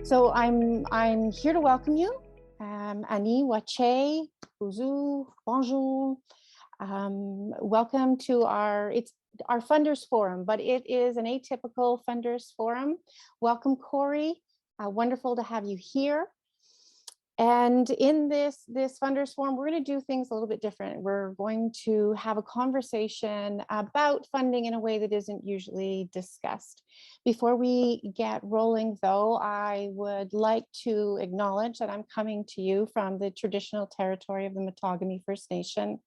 So I'm here to welcome you. Ani, Wache, Uzu, Bonjour. Welcome to our Funders Forum, but it is an atypical Funders Forum. Welcome, Corey. Wonderful to have you here. And in this Funders Forum, we're going to do things a little bit different. We're going to have a conversation about funding in a way that isn't usually discussed. Before we get rolling, though, I would like to acknowledge that I'm coming to you from the traditional territory of the Matagami First Nation.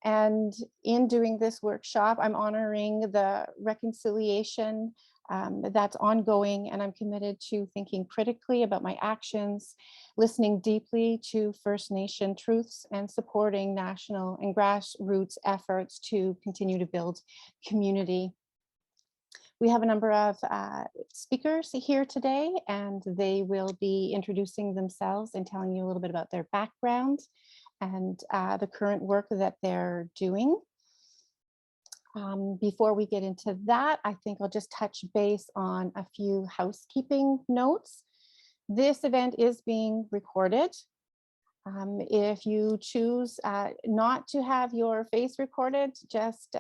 And in doing this workshop, I'm honoring the reconciliation that's ongoing, and I'm committed to thinking critically about my actions, listening deeply to First Nation truths, and supporting national and grassroots efforts to continue to build community. We have a number of speakers here today, and they will be introducing themselves and telling you a little bit about their background and the current work that they're doing. Before we get into that, I think I'll just touch base on a few housekeeping notes. This event is being recorded. If you choose not to have your face recorded, just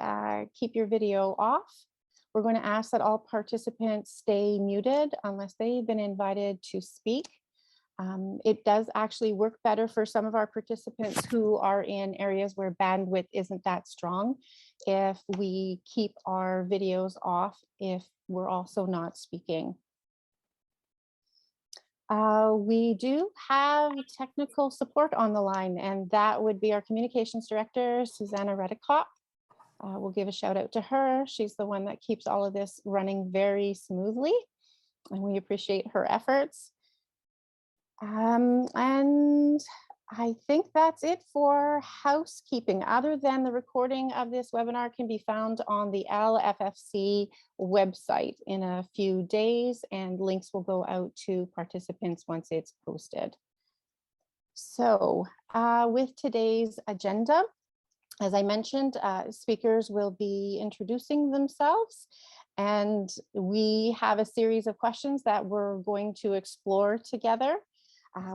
keep your video off. We're going to ask that all participants stay muted unless they've been invited to speak. It does actually work better for some of our participants who are in areas where bandwidth isn't that strong if we keep our videos off if we're also not speaking. We do have technical support on the line, and that would be our communications director, Susanna Redikoff. We'll give a shout out to her. She's the one that keeps all of this running very smoothly, and we appreciate her efforts. And I think that's it for housekeeping. Other than the recording of this webinar can be found on the LFFC website in a few days, and links will go out to participants once it's posted. So with today's agenda, as I mentioned, speakers will be introducing themselves, and we have a series of questions that we're going to explore together.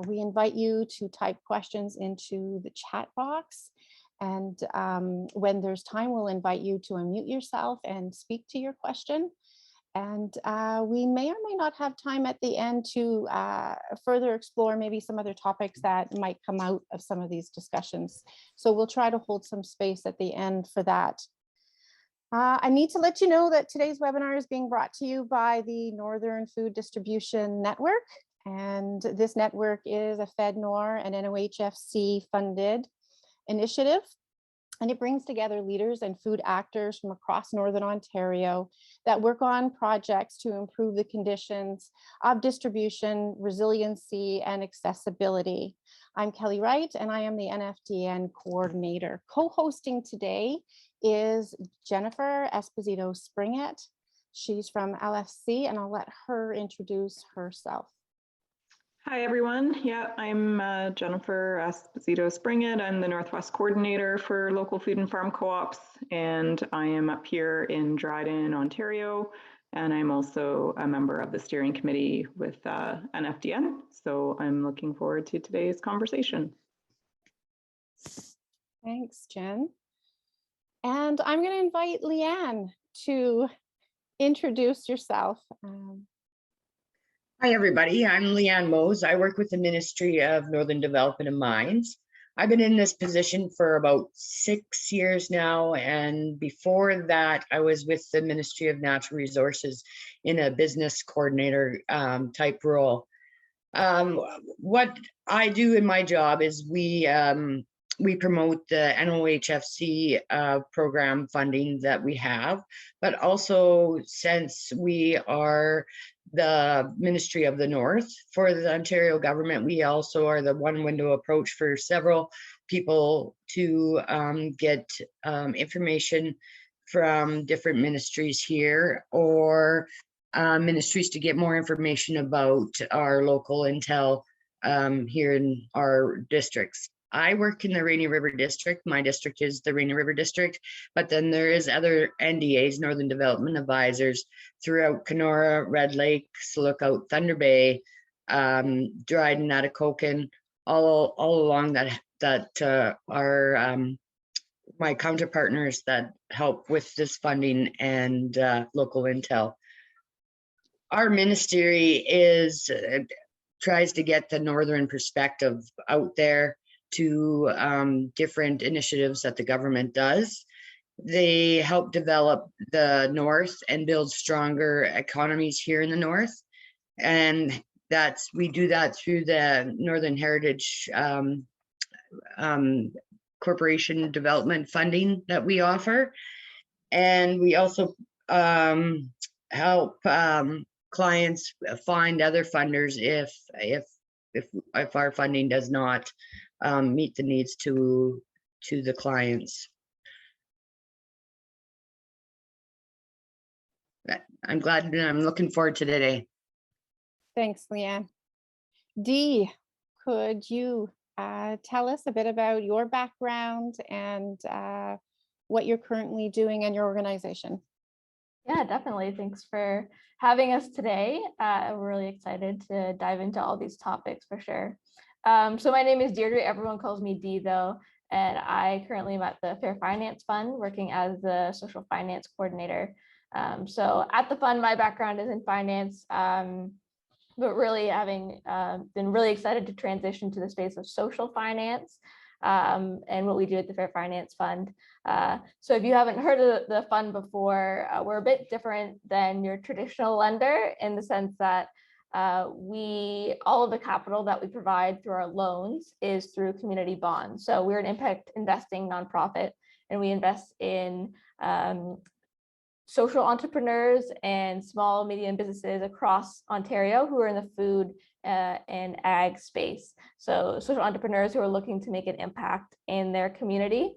We invite you to type questions into the chat box, and when there's time, we'll invite you to unmute yourself and speak to your question. And we may or may not have time at the end to further explore maybe some other topics that might come out of some of these discussions. So we'll try to hold some space at the end for that. I need to let you know that today's webinar is being brought to you by the Northern Food Distribution Network. And this network is a FedNor and NOHFC funded initiative. And it brings together leaders and food actors from across Northern Ontario that work on projects to improve the conditions of distribution, resiliency, and accessibility. I'm Kelly Wright, and I am the NFDN coordinator. Co-hosting today is Jennifer Esposito-Springett. She's from LFC, and I'll let her introduce herself. Hi, everyone. Yeah, I'm Jennifer Esposito-Springett. I'm the Northwest Coordinator for Local Food and Farm Co-ops, and I am up here in Dryden, Ontario, and I'm also a member of the steering committee with NFDN, so I'm looking forward to today's conversation. Thanks, Jen. And I'm going to invite Leanne to introduce yourself. Hi, everybody. I'm Leanne Mose. I work with the Ministry of Northern Development and Mines. I've been in this position for about 6 years now, and before that, I was with the Ministry of Natural Resources in a business coordinator type role. What I do in my job is we promote the NOHFC program funding that we have, but also since we are the Ministry of the North for the Ontario government, we also are the one window approach for several people to get information from different ministries here, or ministries to get more information about our local intel here in our districts. I work in the Rainy River District. My district is the Rainy River District, but then there is other NDAs, Northern Development Advisors, throughout Kenora, Red Lake, Lookout, Thunder Bay, Dryden, Atikokan, all along that are my counterpartners that help with this funding and local intel. Our ministry tries to get the northern perspective out there to different initiatives that the government does. They help develop the north and build stronger economies here in the north. And we do that through the Northern Heritage Corporation development funding that we offer. And we also help clients find other funders if our funding does not meet the needs to the clients. I'm glad and I'm looking forward to today. Thanks, Leanne. Dee, could you tell us a bit about your background and what you're currently doing in your organization? Yeah, definitely. Thanks for having us today. We're really excited to dive into all these topics for sure. So my name is Deirdre. Everyone calls me Dee though, and I currently am at the Fair Finance Fund working as the social finance coordinator. So at the fund, my background is in finance, but really having been really excited to transition to the space of social finance and what we do at the Fair Finance Fund. So if you haven't heard of the fund before, we're a bit different than your traditional lender in the sense that all of the capital that we provide through our loans is through community bonds. So we're an impact investing nonprofit, and we invest in social entrepreneurs and small medium businesses across Ontario who are in the food and ag space. So social entrepreneurs who are looking to make an impact in their community.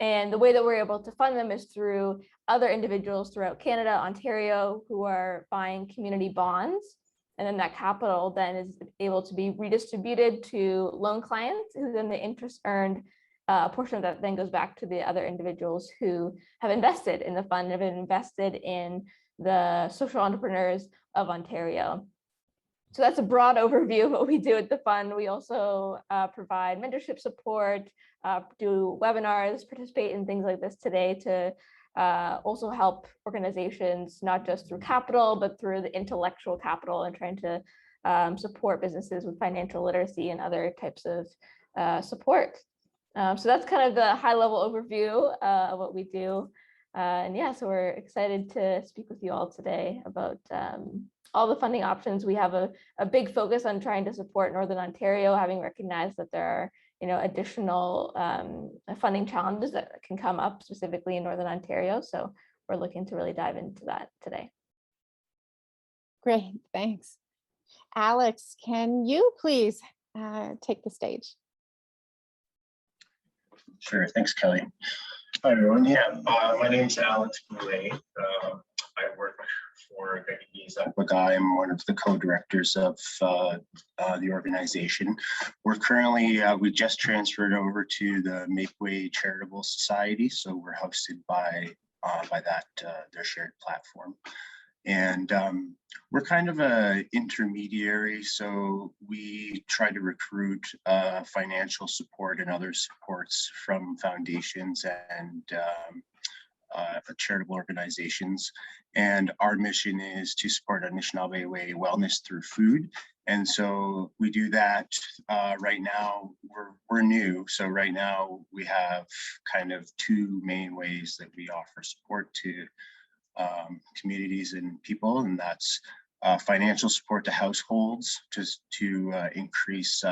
And the way that we're able to fund them is through other individuals throughout Canada, Ontario, who are buying community bonds. And then that capital then is able to be redistributed to loan clients who then the interest earned a portion of that then goes back to the other individuals who have invested in the fund, have invested in the social entrepreneurs of Ontario. So that's a broad overview of what we do at the fund. We also provide mentorship support, do webinars, participate in things like this today to also help organizations, not just through capital, but through the intellectual capital and trying to support businesses with financial literacy and other types of support. So that's kind of the high level overview of what we do. And yeah, so we're excited to speak with you all today about all the funding options. We have a big focus on trying to support Northern Ontario, having recognized that there are additional funding challenges that can come up specifically in Northern Ontario. So we're looking to really dive into that today. Great, thanks. Alex, can you please take the stage? Sure, thanks, Kelly. Hi, everyone. Yeah, my name is Alex Boulay. I work for Gaggies Aquagai. I'm one of the co-directors of the organization. We're currently, we just transferred over to the Mapeway Charitable Society, so we're hosted by that, their shared platform. And we're kind of an intermediary, so we try to recruit financial support and other supports from foundations and charitable organizations. And our mission is to support Anishinaabe wellness through food. And so we do that right now. We're new, so right now we have kind of two main ways that we offer support to communities and people, and that's financial support to households to increase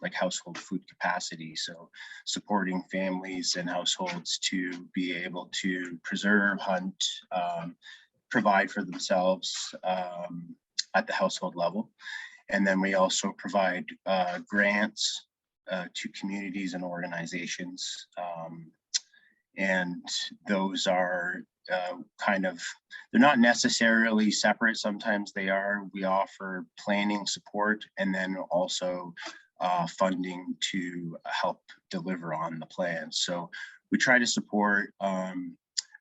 like household food capacity. So supporting families and households to be able to preserve, hunt, provide for themselves at the household level. And then we also provide grants to communities and organizations. And those are kind of, they're not necessarily separate. Sometimes they are. We offer planning support and then also funding to help deliver on the plan. So we try to support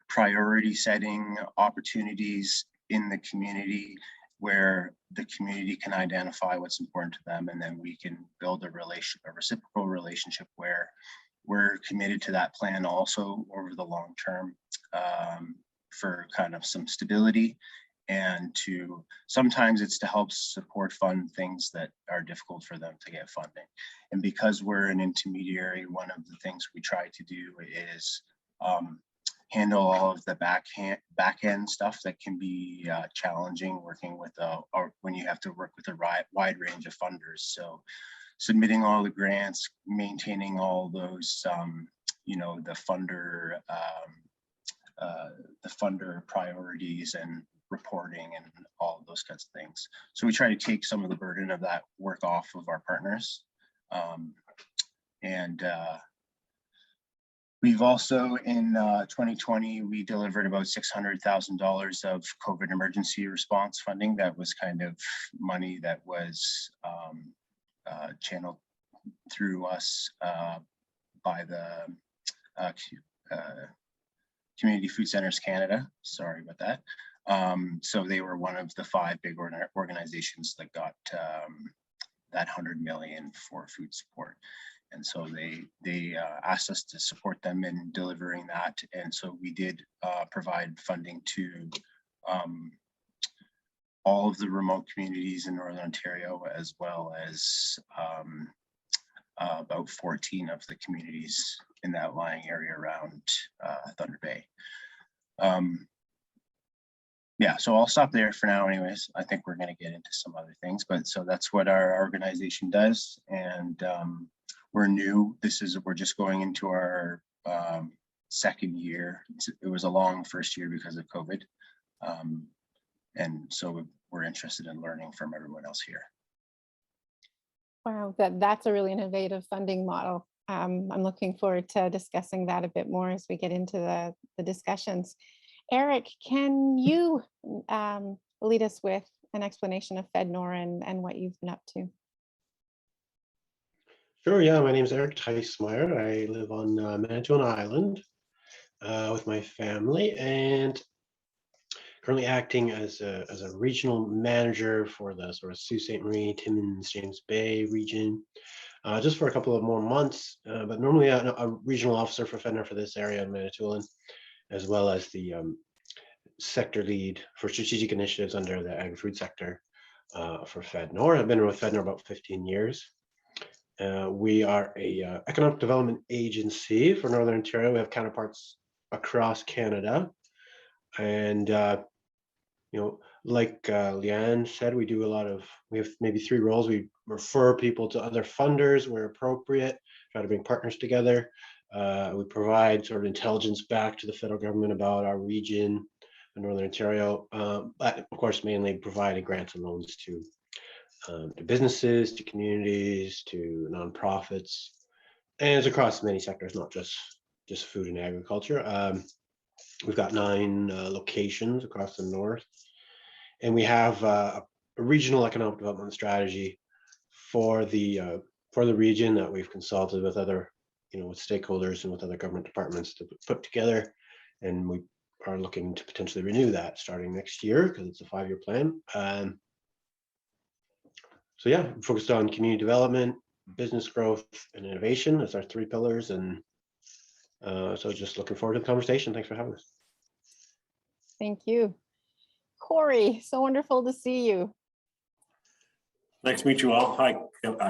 priority setting opportunities in the community where the community can identify what's important to them, and then we can build a reciprocal relationship where we're committed to that plan also over the long term, for kind of some stability, and to sometimes it's to help fund things that are difficult for them to get funding. And because we're an intermediary, one of the things we try to do is handle all of the back end stuff that can be challenging working with or when you have to work with a wide range of funders. So submitting all the grants, maintaining all those, you know, the funder priorities and reporting and all of those kinds of things. So we try to take some of the burden of that work off of our partners. We've also, in 2020, we delivered about $600,000 of COVID emergency response funding. That was kind of money that was channeled through us by the Community Food Centers Canada. Sorry about that. So they were one of the 5 big organizations that got that $100 million for food support. And so they asked us to support them in delivering that. And so we did provide funding to all of the remote communities in Northern Ontario, as well as about 14 of the communities in that lying area around Thunder Bay. Yeah, so I'll stop there for now anyways. I think we're going to get into some other things, but so that's what our organization does. And we're new. We're just going into our second year. It was a long first year because of COVID. And so we're interested in learning from everyone else here. Wow, that's a really innovative funding model. I'm looking forward to discussing that a bit more as we get into the discussions. Eric, can you lead us with an explanation of FedNor and what you've been up to? Sure, yeah, my name is Eric Theismeyer. I live on Manitoulin Island with my family, and currently acting as a regional manager for the sort of Sault Ste. Marie, Timmins, James Bay region, just for a couple of more months, but normally a regional officer for FedNor for this area in Manitoulin, as well as the sector lead for strategic initiatives under the agri-food sector for FedNor. I've been with FedNor about 15 years. We are a economic development agency for Northern Ontario. We have counterparts across Canada, and you know, like Leanne said, we have maybe 3 roles. We refer people to other funders where appropriate, try to bring partners together. We provide sort of intelligence back to the federal government about our region in Northern Ontario, but of course, mainly providing grants and loans to businesses, to communities, to nonprofits, and it's across many sectors, not just food and agriculture. We've got 9 locations across the north, and we have a regional economic development strategy for the region that we've consulted with other, with stakeholders and with other government departments to put together, and we are looking to potentially renew that starting next year because it's a 5-year plan. So yeah, I'm focused on community development, business growth, and innovation as our 3 pillars, and so just looking forward to the conversation. Thanks for having us. Thank you. Corey, so wonderful to see you. Nice to meet you all. Hi,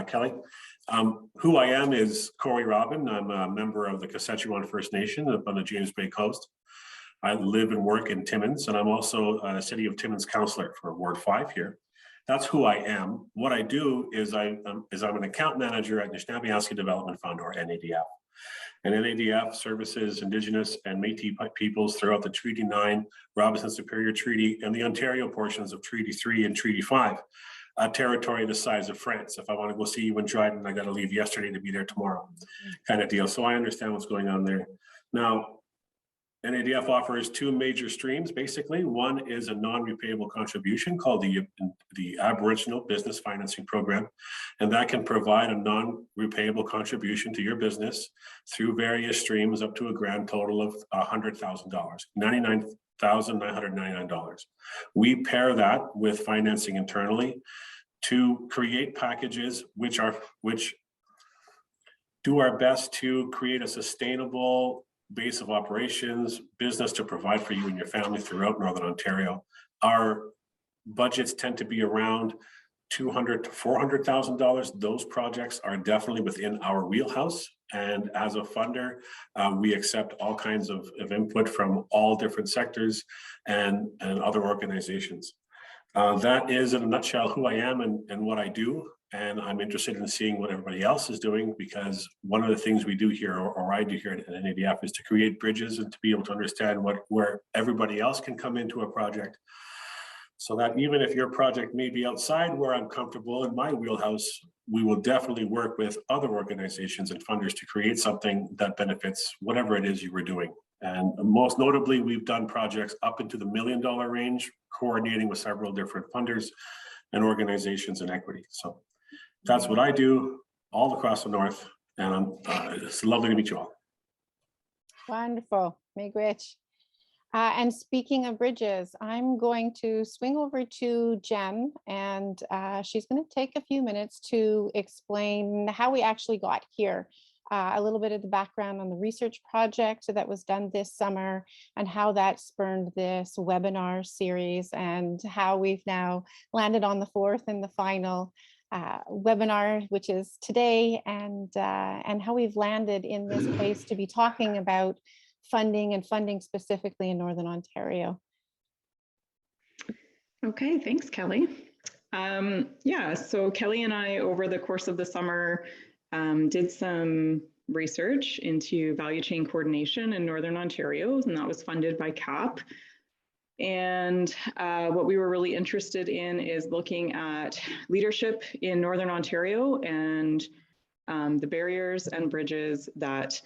Kelly. Who I am is Corey Robin. I'm a member of the Kashechewan First Nation up on the James Bay coast. I live and work in Timmins, and I'm also a City of Timmins councillor for Ward 5 here. That's who I am. What I do is I'm an account manager at Nishnawbe Development Fund, or NADF. And NADF services Indigenous and Métis peoples throughout the Treaty 9, Robinson Superior Treaty, and the Ontario portions of Treaty 3 and Treaty 5, a territory the size of France. If I want to go see you in Dryden, I got to leave yesterday to be there tomorrow, kind of deal. So I understand what's going on there. Now, NADF offers 2 major streams, basically. One is a non-repayable contribution called the Aboriginal Business Financing Program, and that can provide a non-repayable contribution to your business through various streams up to a grand total of $100,000. $1,999. We pair that with financing internally to create packages which do our best to create a sustainable base of operations, business to provide for you and your family throughout Northern Ontario. Our budgets tend to be around $200,000 to $400,000. Those projects are definitely within our wheelhouse. And as a funder, we accept all kinds of input from all different sectors and other organizations. That is in a nutshell who I am and what I do. And I'm interested in seeing what everybody else is doing, because one of the things we do here, or I do here at NADF, is to create bridges and to be able to understand where everybody else can come into a project. So that even if your project may be outside where I'm comfortable in my wheelhouse, we will definitely work with other organizations and funders to create something that benefits whatever it is you were doing. And most notably, we've done projects up into the $1 million range, coordinating with several different funders and organizations in equity. So that's what I do all across the North. And it's lovely to meet you all. Wonderful. Meg Rich. And speaking of bridges, I'm going to swing over to Jen, and she's going to take a few minutes to explain how we actually got here, a little bit of the background on the research project that was done this summer and how that spurned this webinar series, and how we've now landed on the fourth and the final webinar, which is today, and how we've landed in this place to be talking about funding and funding specifically in Northern Ontario. Okay, thanks, Kelly. Yeah, so Kelly and I, over the course of the summer, did some research into value chain coordination in Northern Ontario, and that was funded by CAP. And what we were really interested in is looking at leadership in Northern Ontario and the barriers and bridges that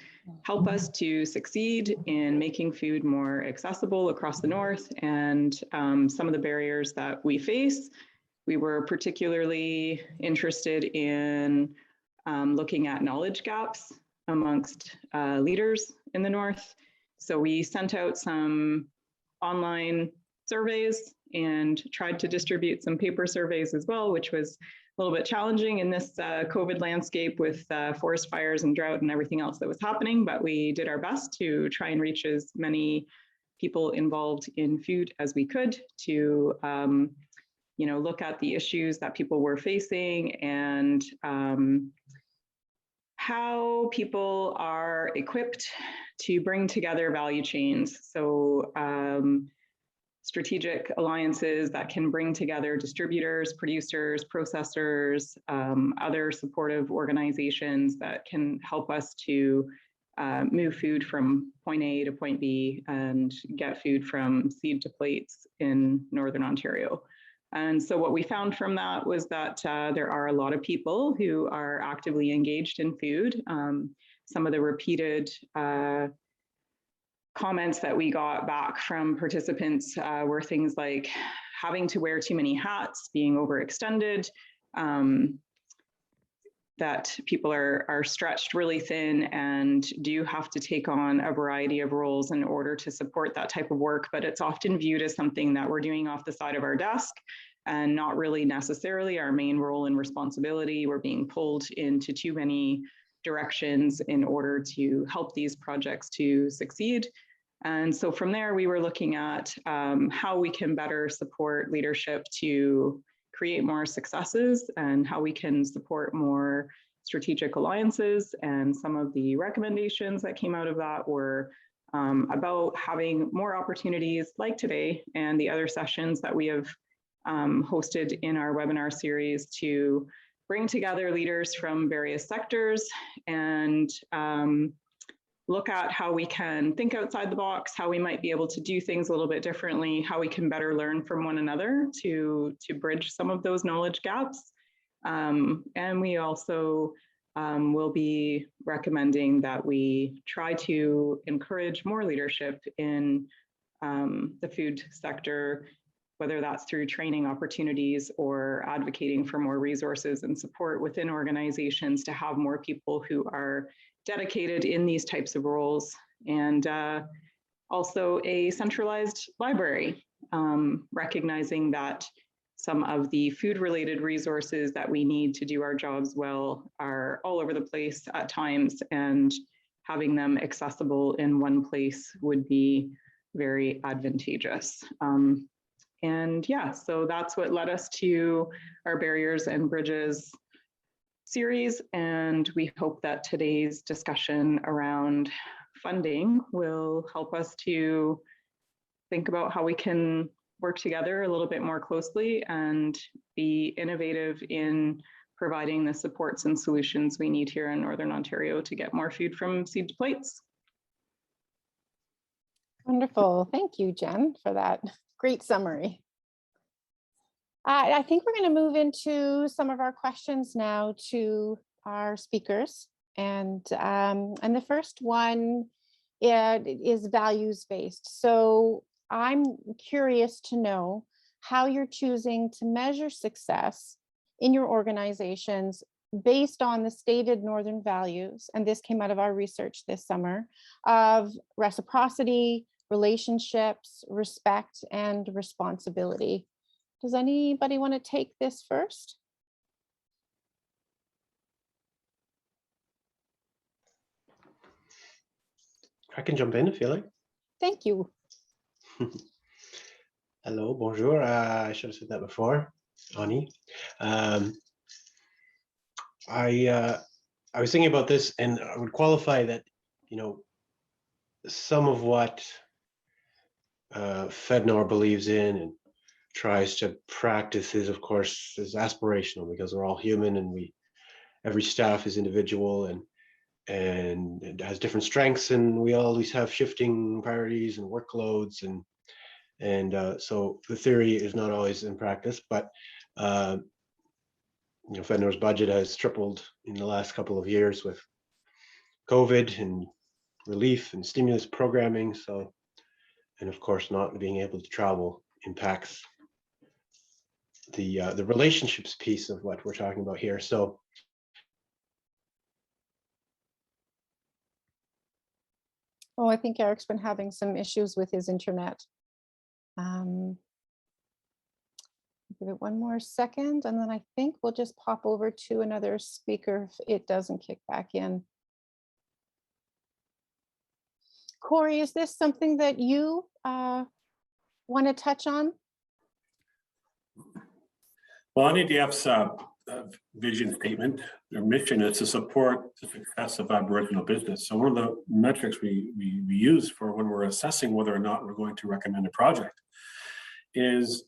help us to succeed in making food more accessible across the North, and some of the barriers that we face. We were particularly interested in looking at knowledge gaps amongst leaders in the North. So we sent out some online surveys and tried to distribute some paper surveys as well, which was a little bit challenging in this COVID landscape with forest fires and drought and everything else that was happening, but we did our best to try and reach as many people involved in food as we could to look at the issues that people were facing and how people are equipped to bring together value chains. So strategic alliances that can bring together distributors, producers, processors, other supportive organizations that can help us to move food from point A to point B and get food from seed to plates in Northern Ontario. And so what we found from that was that there are a lot of people who are actively engaged in food. Some of the repeated comments that we got back from participants were things like having to wear too many hats, being overextended, that people are stretched really thin and do have to take on a variety of roles in order to support that type of work, but it's often viewed as something that we're doing off the side of our desk and not really necessarily our main role and responsibility. We're being pulled into too many directions in order to help these projects to succeed. And so from there, we were looking at how we can better support leadership to create more successes and how we can support more strategic alliances. And some of the recommendations that came out of that were about having more opportunities like today and the other sessions that we have hosted in our webinar series to bring together leaders from various sectors and look at how we can think outside the box, how we might be able to do things a little bit differently, how we can better learn from one another to bridge some of those knowledge gaps. And we also will be recommending that we try to encourage more leadership in the food sector, whether that's through training opportunities or advocating for more resources and support within organizations to have more people who are dedicated in these types of roles. And Also a centralized library, recognizing that some of the food-related resources that we need to do our jobs well are all over the place at times, and having them accessible in one place would be very advantageous. And yeah, so that's what led us to our Barriers and Bridges series, and we hope that today's discussion around funding will help us to think about how we can work together a little bit more closely and be innovative in providing the supports and solutions we need here in Northern Ontario to get more food from seed to plates. Wonderful. Thank you, Jen, for that great summary. I think we're going to move into some of our questions now to our speakers. And the first one is values-based. So I'm curious to know how you're choosing to measure success in your organizations based on the stated Northern values, and this came out of our research this summer, of reciprocity, relationships, respect, and responsibility. Does anybody want to take this first? I can jump in if you like. Thank you. Hello, bonjour. I should have said that before, Ani. I was thinking about this, and I would qualify that, you know, some of what FedNor believes in and tries to practice is, of course, is aspirational, because we're all human, and every staff is individual and it has different strengths, and we always have shifting priorities and workloads, and so the theory is not always in practice. But you know, FedNor's budget has tripled in the last couple of years with COVID and relief and stimulus programming. So, and of course, not being able to travel impacts the relationships piece of what we're talking about here. So Oh, I think Eric's been having some issues with his internet. Give it one more second, and then I think we'll just pop over to another speaker if it doesn't kick back in. Corey, is this something that you want to touch on? Well, NADF's vision statement, their mission is to support the success of Aboriginal business. So one of the metrics we use for when we're assessing whether or not we're going to recommend a project is,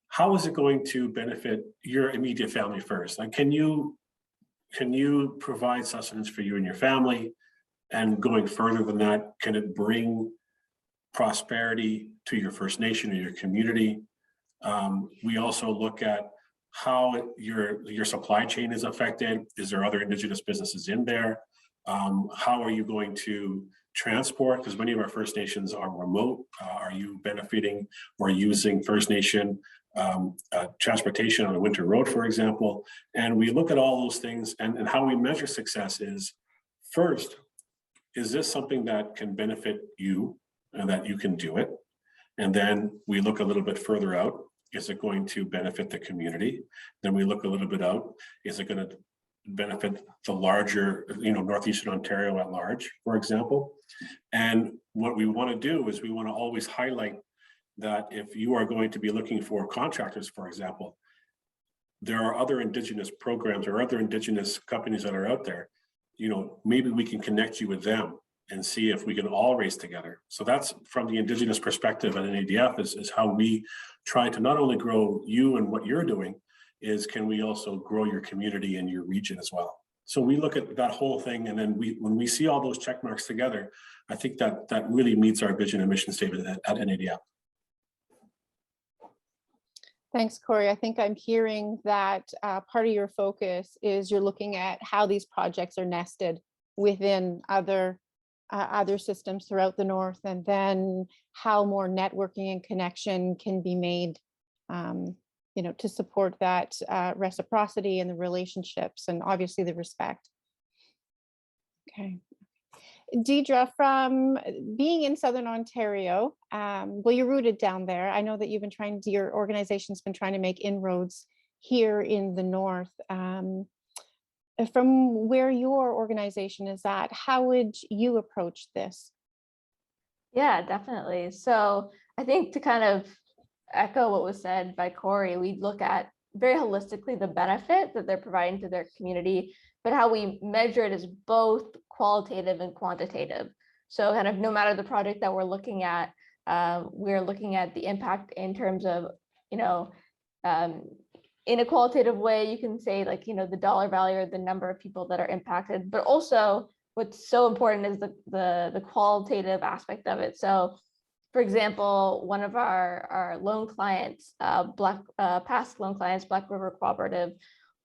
how is it going to benefit your immediate family first? Like, can you provide sustenance for you and your family? And going further than that, can it bring prosperity to your First Nation or your community? We also look at how your supply chain is affected. Is there other Indigenous businesses in there? How are you going to transport? Because many of our First Nations are remote. Are you benefiting or using First Nation transportation on a winter road, for example? And we look at all those things, and how we measure success is, first, is this something that can benefit you and that you can do it? And then we look a little bit further out. Is it going to benefit the community? Then we look a little bit out. Is it going to benefit the larger, Northeastern Ontario at large, for example? And what we want to do is we want to always highlight that if you are going to be looking for contractors, for example, there are other Indigenous programs or other Indigenous companies that are out there. Maybe we can connect you with them and see if we can all race together. So that's from the Indigenous perspective at NADF is how we try to not only grow you and what you're doing, is can we also grow your community and your region as well? So we look at that whole thing, and then when we see all those check marks together, I think that really meets our vision and mission statement at NADF. Thanks, Corey. I think I'm hearing that part of your focus is you're looking at how these projects are nested within other systems throughout the North, and then how more networking and connection can be made, to support that reciprocity and the relationships, and obviously the respect. Okay. Deidre, from being in Southern Ontario, well, you're rooted down there. I know that your organization's been trying to make inroads here in the North. From where your organization is at, how would you approach this? Yeah, definitely. So I think to kind of echo what was said by Corey, we look at very holistically the benefit that they're providing to their community, but how we measure it is both qualitative and quantitative. So kind of no matter the project that we're looking at the impact in terms of, in a qualitative way, you can say like, the dollar value or the number of people that are impacted, but also what's so important is the qualitative aspect of it. So for example, one of our loan clients, past loan clients, Black River Cooperative,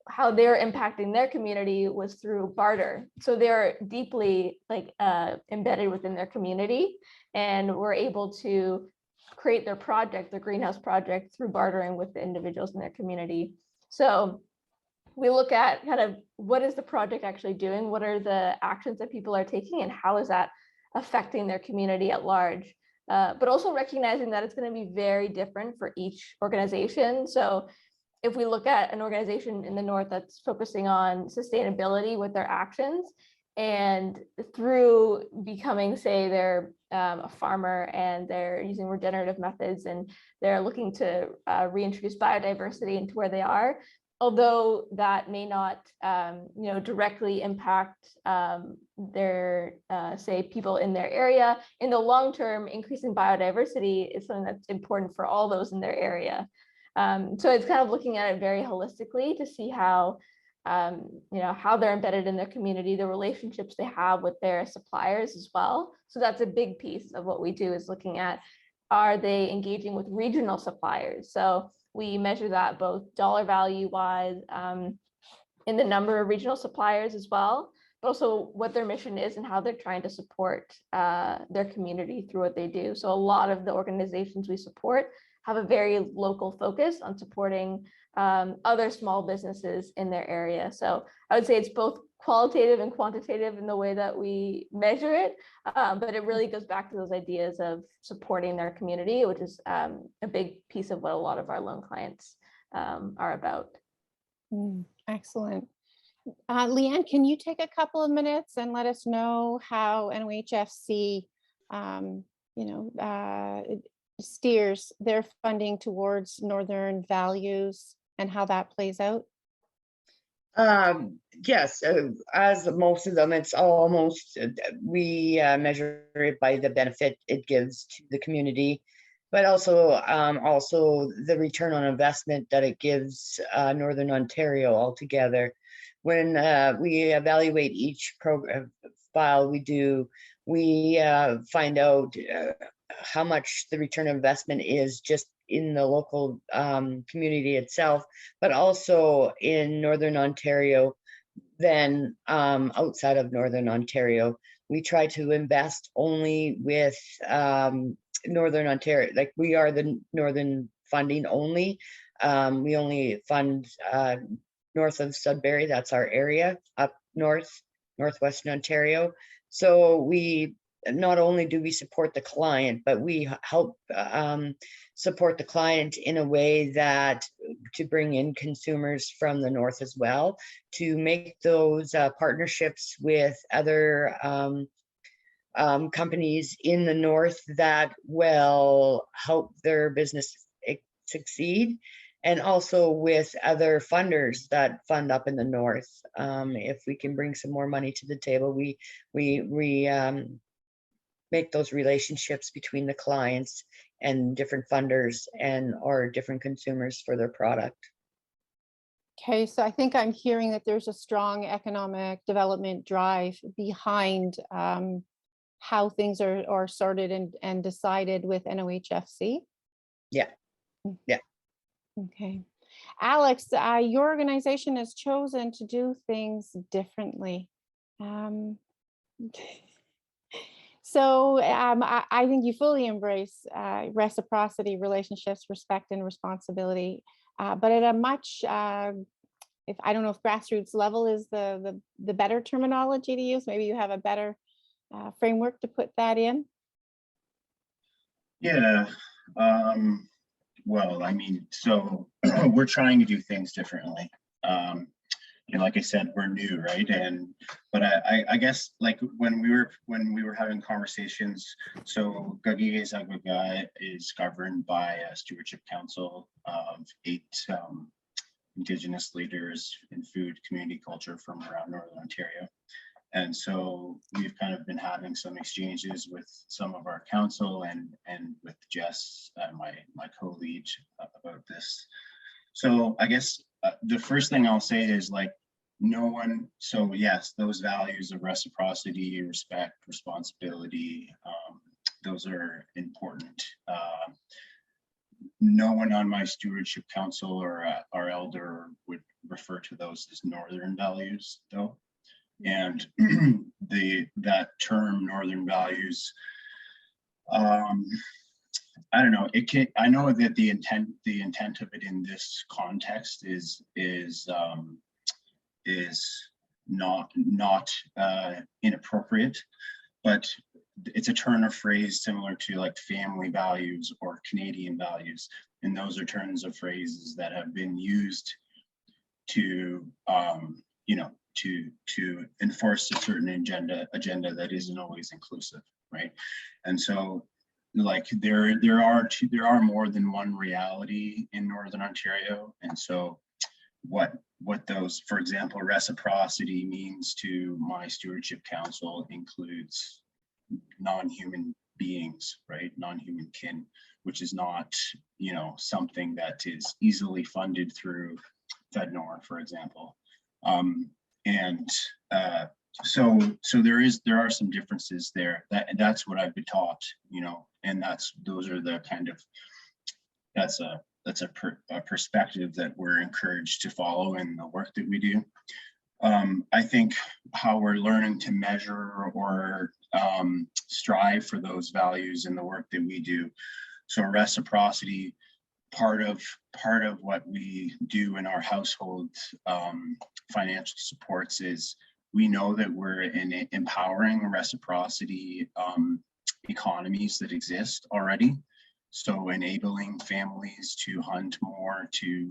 how they're impacting their community was through barter. So they're deeply embedded within their community, and we're able to create their project, their greenhouse project, through bartering with the individuals in their community. So we look at kind of what is the project actually doing? What are the actions that people are taking, and how is that affecting their community at large? But also recognizing that it's going to be very different for each organization. So if we look at an organization in the North that's focusing on sustainability with their actions, and through becoming, say, they're a farmer and they're using regenerative methods and they're looking to reintroduce biodiversity into where they are, although that may not directly impact their say people in their area, in the long term, increasing biodiversity is something that's important for all those in their area. So it's kind of looking at it very holistically to see how how they're embedded in their community, the relationships they have with their suppliers as well. So that's a big piece of what we do, is looking at, are they engaging with regional suppliers? So we measure that both dollar value wise, in the number of regional suppliers as well, but also what their mission is and how they're trying to support their community through what they do. So a lot of the organizations we support have a very local focus on supporting other small businesses in their area. So I would say it's both qualitative and quantitative in the way that we measure it, but it really goes back to those ideas of supporting their community, which is a big piece of what a lot of our loan clients are about. Excellent. Leanne, can you take a couple of minutes and let us know how NOHFC steers their funding towards Northern values and how that plays out? Yes, as most of them, it's almost, we measure it by the benefit it gives to the community, but also the return on investment that it gives Northern Ontario altogether. When we evaluate each program file we do, we find out how much the return on investment is just in the local community itself, but also in Northern Ontario, then outside of Northern Ontario. We try to invest only with Northern Ontario, like we are the Northern funding only. We only fund north of Sudbury, that's our area, up north, northwestern Ontario. So we not only do we support the client, but we help support the client in a way that to bring in consumers from the north as well, to make those partnerships with other companies in the north that will help their business succeed, and also with other funders that fund up in the north. If we can bring some more money to the table, we make those relationships between the clients and different funders and or different consumers for their product. Okay, so I think I'm hearing that there's a strong economic development drive behind how things are sorted and decided with NOHFC. Yeah, yeah. Okay. Alex, your organization has chosen to do things differently. So I think you fully embrace reciprocity, relationships, respect, and responsibility, but at a much, if I don't know if grassroots level is the better terminology to use, maybe you have a better framework to put that in? Yeah, well, I mean, so we're trying to do things differently. You know, like I said, we're new, right? But I guess like when we were having conversations, so Gagi's Agaga is governed by a stewardship council of 8 Indigenous leaders in food, community, culture from around Northern Ontario. And so we've kind of been having some exchanges with some of our council and with Jess, my co-lead, about this. So I guess the first thing I'll say is like, no one, so yes, those values of reciprocity, respect, responsibility, those are important. No one on my stewardship council or our elder would refer to those as Northern values though. And that term Northern values, I don't know, I know that the intent of it in this context is not inappropriate, but it's a turn of phrase similar to like family values or Canadian values. And those are turns of phrases that have been used to, you know, to enforce a certain agenda that isn't always inclusive, right? And so like there are more than one reality in Northern Ontario. And so what those, for example, reciprocity means to my stewardship council includes non-human beings, right? Non-human kin, which is not, you know, something that is easily funded through FedNor, for example. So there are some differences there. That's what I've been taught, you know, and those are the kind of, that's a perspective that we're encouraged to follow in the work that we do. I think how we're learning to measure or strive for those values in the work that we do. So reciprocity, part of what we do in our household financial supports is we know that we're in empowering reciprocity economies that exist already. So enabling families to hunt more, to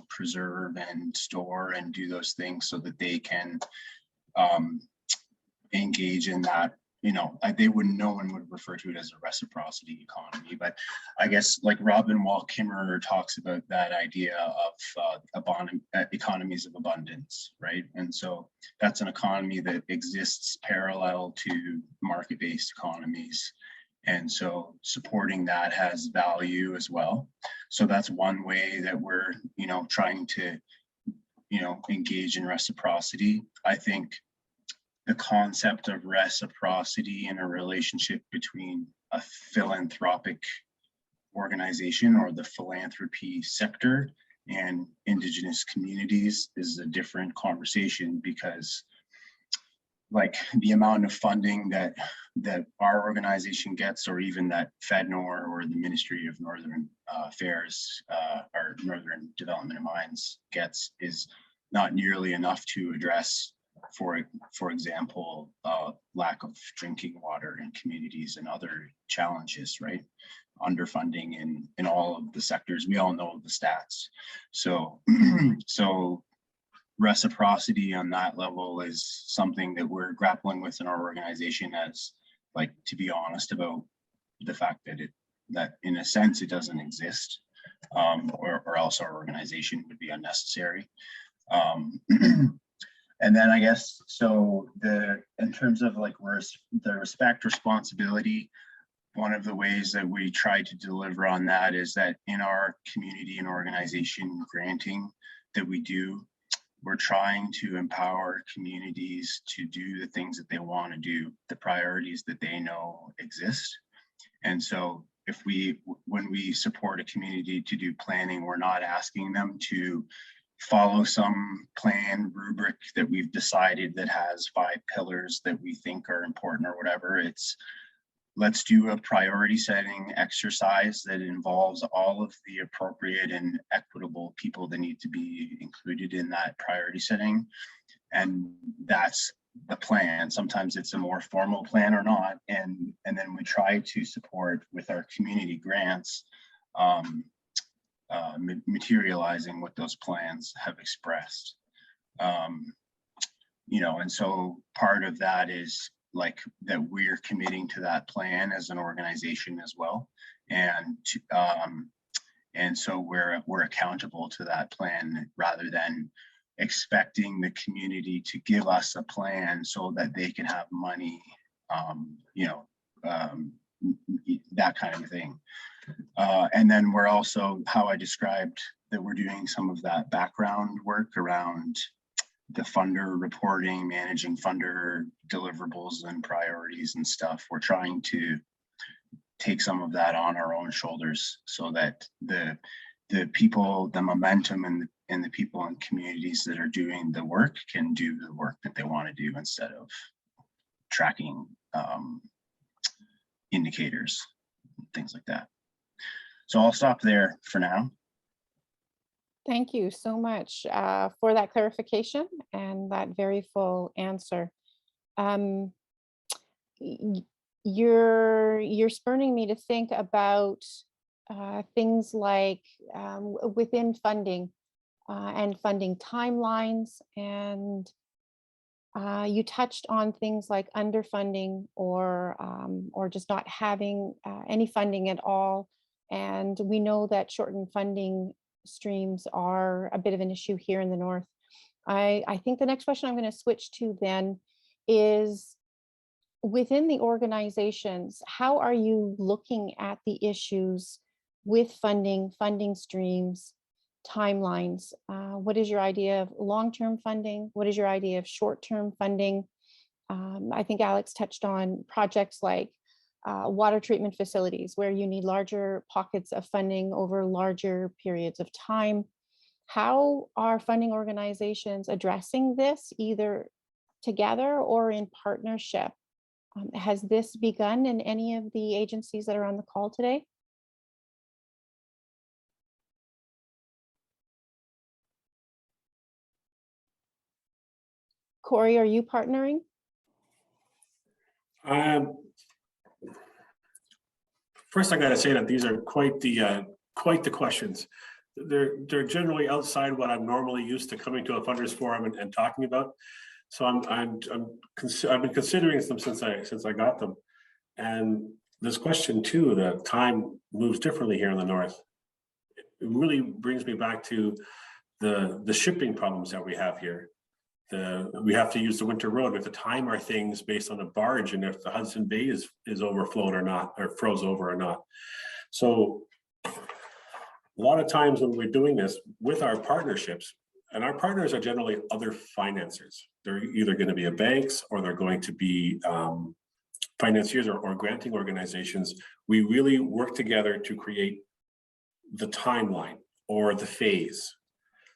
preserve and store and do those things so that they can engage in that, you know, no one would refer to it as a reciprocity economy, but I guess like Robin Wall Kimmerer talks about that idea of economies of abundance, right? And so that's an economy that exists parallel to market-based economies. And so supporting that has value as well. So that's one way that we're, you know, trying to, you know, engage in reciprocity. I think the concept of reciprocity in a relationship between a philanthropic organization or the philanthropy sector and Indigenous communities is a different conversation, because like the amount of funding that our organization gets, or even that FedNor or the Ministry of Northern Affairs or Northern Development and Mines gets, is not nearly enough to address, for example, lack of drinking water in communities and other challenges, right? Underfunding in all of the sectors. We all know the stats. So so reciprocity on that level is something that we're grappling with in our organization, as like, to be honest about the fact that in a sense it doesn't exist, or else our organization would be unnecessary. And then I guess, so in terms of like the respect, responsibility, one of the ways that we try to deliver on that is that in our community and organization granting that we do, we're trying to empower communities to do the things that they want to do, the priorities that they know exist. And so when we support a community to do planning, we're not asking them to follow some plan rubric that we've decided that has 5 pillars that we think are important or whatever. It's, let's do a priority setting exercise that involves all of the appropriate and equitable people that need to be included in that priority setting. And that's the plan. Sometimes it's a more formal plan or not, and then we try to support with our community grants, materializing what those plans have expressed. You know, and so part of that is like that we're committing to that plan as an organization as well, and so we're accountable to that plan rather than expecting the community to give us a plan so that they can have money, you know, that kind of thing. And then we're also, how I described that we're doing some of that background work around the funder reporting, managing funder deliverables and priorities and stuff. We're trying to take some of that on our own shoulders so that the people, the momentum and the people and communities that are doing the work can do the work that they want to do instead of tracking indicators, things like that. So I'll stop there for now. Thank you so much for that clarification and that very full answer. You're spurring me to think about things like within funding and funding timelines, and you touched on things like underfunding or just not having any funding at all. And we know that shortened funding streams are a bit of an issue here in the North. I think the next question I'm going to switch to then is, within the organizations, how are you looking at the issues with funding streams, timelines? What is your idea of long-term funding? What is your idea of short-term funding? I think Alex touched on projects like water treatment facilities, where you need larger pockets of funding over larger periods of time. How are funding organizations addressing this, either together or in partnership? Has this begun in any of the agencies that are on the call today? Corey, are you partnering? First, I got to say that these are quite the questions. They're generally outside what I'm normally used to coming to a funders forum and talking about. So I've been considering them since I got them. And this question too, the time moves differently here in the North. It really brings me back to the shipping problems that we have here. We have to use the winter road. We have to time our things based on a barge, and if the Hudson Bay is overflowed or not, or froze over or not. So a lot of times when we're doing this with our partnerships, and our partners are generally other financiers. They're either going to be banks or they're going to be financiers or granting organizations. We really work together to create the timeline or the phase.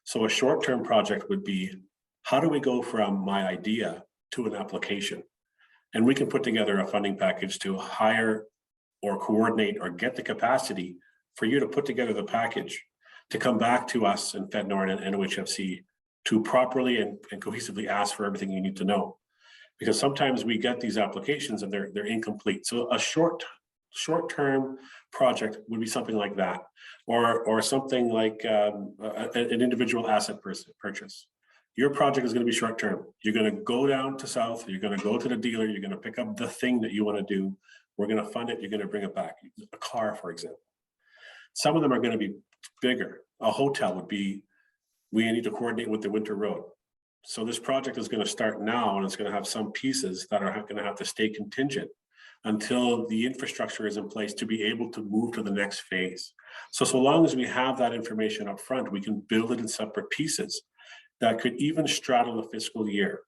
So a short-term project would be, how do we go from my idea to an application? And we can put together a funding package to hire or coordinate or get the capacity for you to put together the package to come back to us in FedNor and OHFC to properly and cohesively ask for everything you need to know. Because sometimes we get these applications and they're incomplete. So a short-term project would be something like that, or something like an individual asset purchase. Your project is going to be short-term. You're going to go down to South, you're going to go to the dealer, you're going to pick up the thing that you want to do. We're going to fund it, you're going to bring it back. A car, for example. Some of them are going to be bigger. A hotel would be, we need to coordinate with the winter road. So this project is going to start now, and it's going to have some pieces that are going to have to stay contingent until the infrastructure is in place to be able to move to the next phase. So long as we have that information up front, we can build it in separate pieces that could even straddle the fiscal year.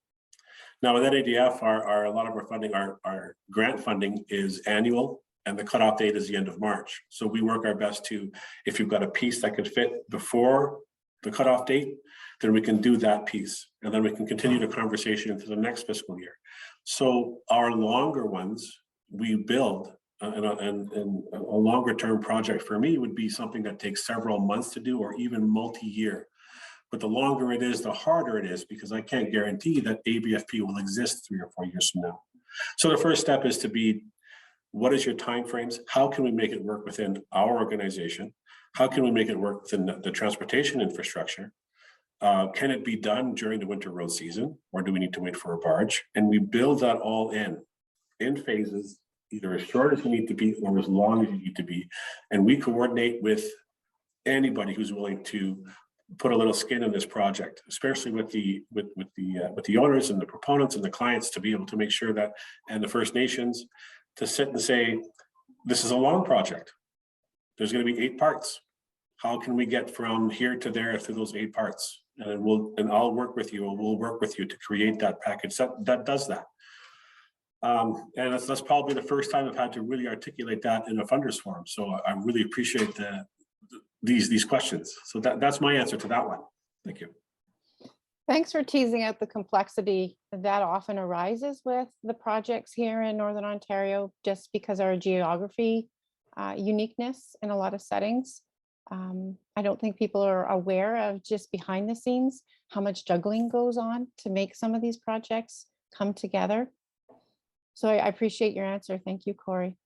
Now with NADF, a lot of our funding, our grant funding is annual, and the cutoff date is the end of March. So we work our best to, if you've got a piece that could fit before the cutoff date, then we can do that piece. And then we can continue the conversation into the next fiscal year. So our longer ones, we build, and a longer term project for me would be something that takes several months to do, or even multi-year. But the longer it is, the harder it is, because I can't guarantee that ABFP will exist 3 or 4 years from now. So the first step is to be, what is your timeframes? How can we make it work within our organization? How can we make it work within the transportation infrastructure? Can it be done during the winter road season, or do we need to wait for a barge? And we build that all in phases, either as short as you need to be or as long as you need to be. And we coordinate with anybody who's willing to put a little skin in this project, especially with the owners and the proponents and the clients, to be able to make sure that, and the First Nations, to sit and say, this is a long project. There's going to be 8 parts. How can we get from here to there through those 8 parts? And I'll work with you, or we'll work with you to create that package that does that. And that's probably the first time I've had to really articulate that in a funders forum. So I really appreciate these questions. So that's my answer to that one. Thank you. Thanks for teasing out the complexity that often arises with the projects here in Northern Ontario, just because our geography uniqueness in a lot of settings. I don't think people are aware of, just behind the scenes, how much juggling goes on to make some of these projects come together. So I appreciate your answer. Thank you, Corey.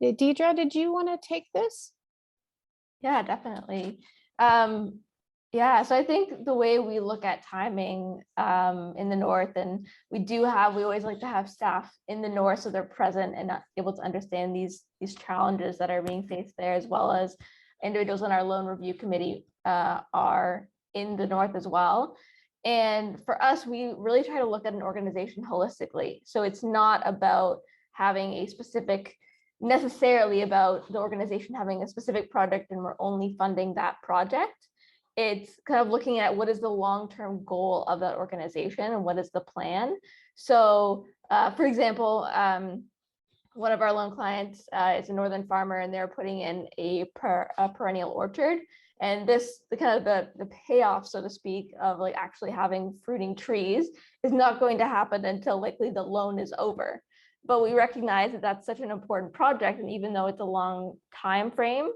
Deidre, did you want to take this? Yeah, definitely. Yeah, so I think the way we look at timing in the north, and we always like to have staff in the north so they're present and able to understand these challenges that are being faced there, as well as individuals in our loan review committee are in the north as well. And for us, we really try to look at an organization holistically. So it's not about having a specific, necessarily about the organization having a specific project and we're only funding that project. It's kind of looking at what is the long-term goal of that organization and what is the plan. So for example, one of our loan clients is a northern farmer, and they're putting in a perennial orchard. And the payoff, so to speak, of like actually having fruiting trees is not going to happen until likely the loan is over. But we recognize that that's such an important project, and even though it's a long time frame,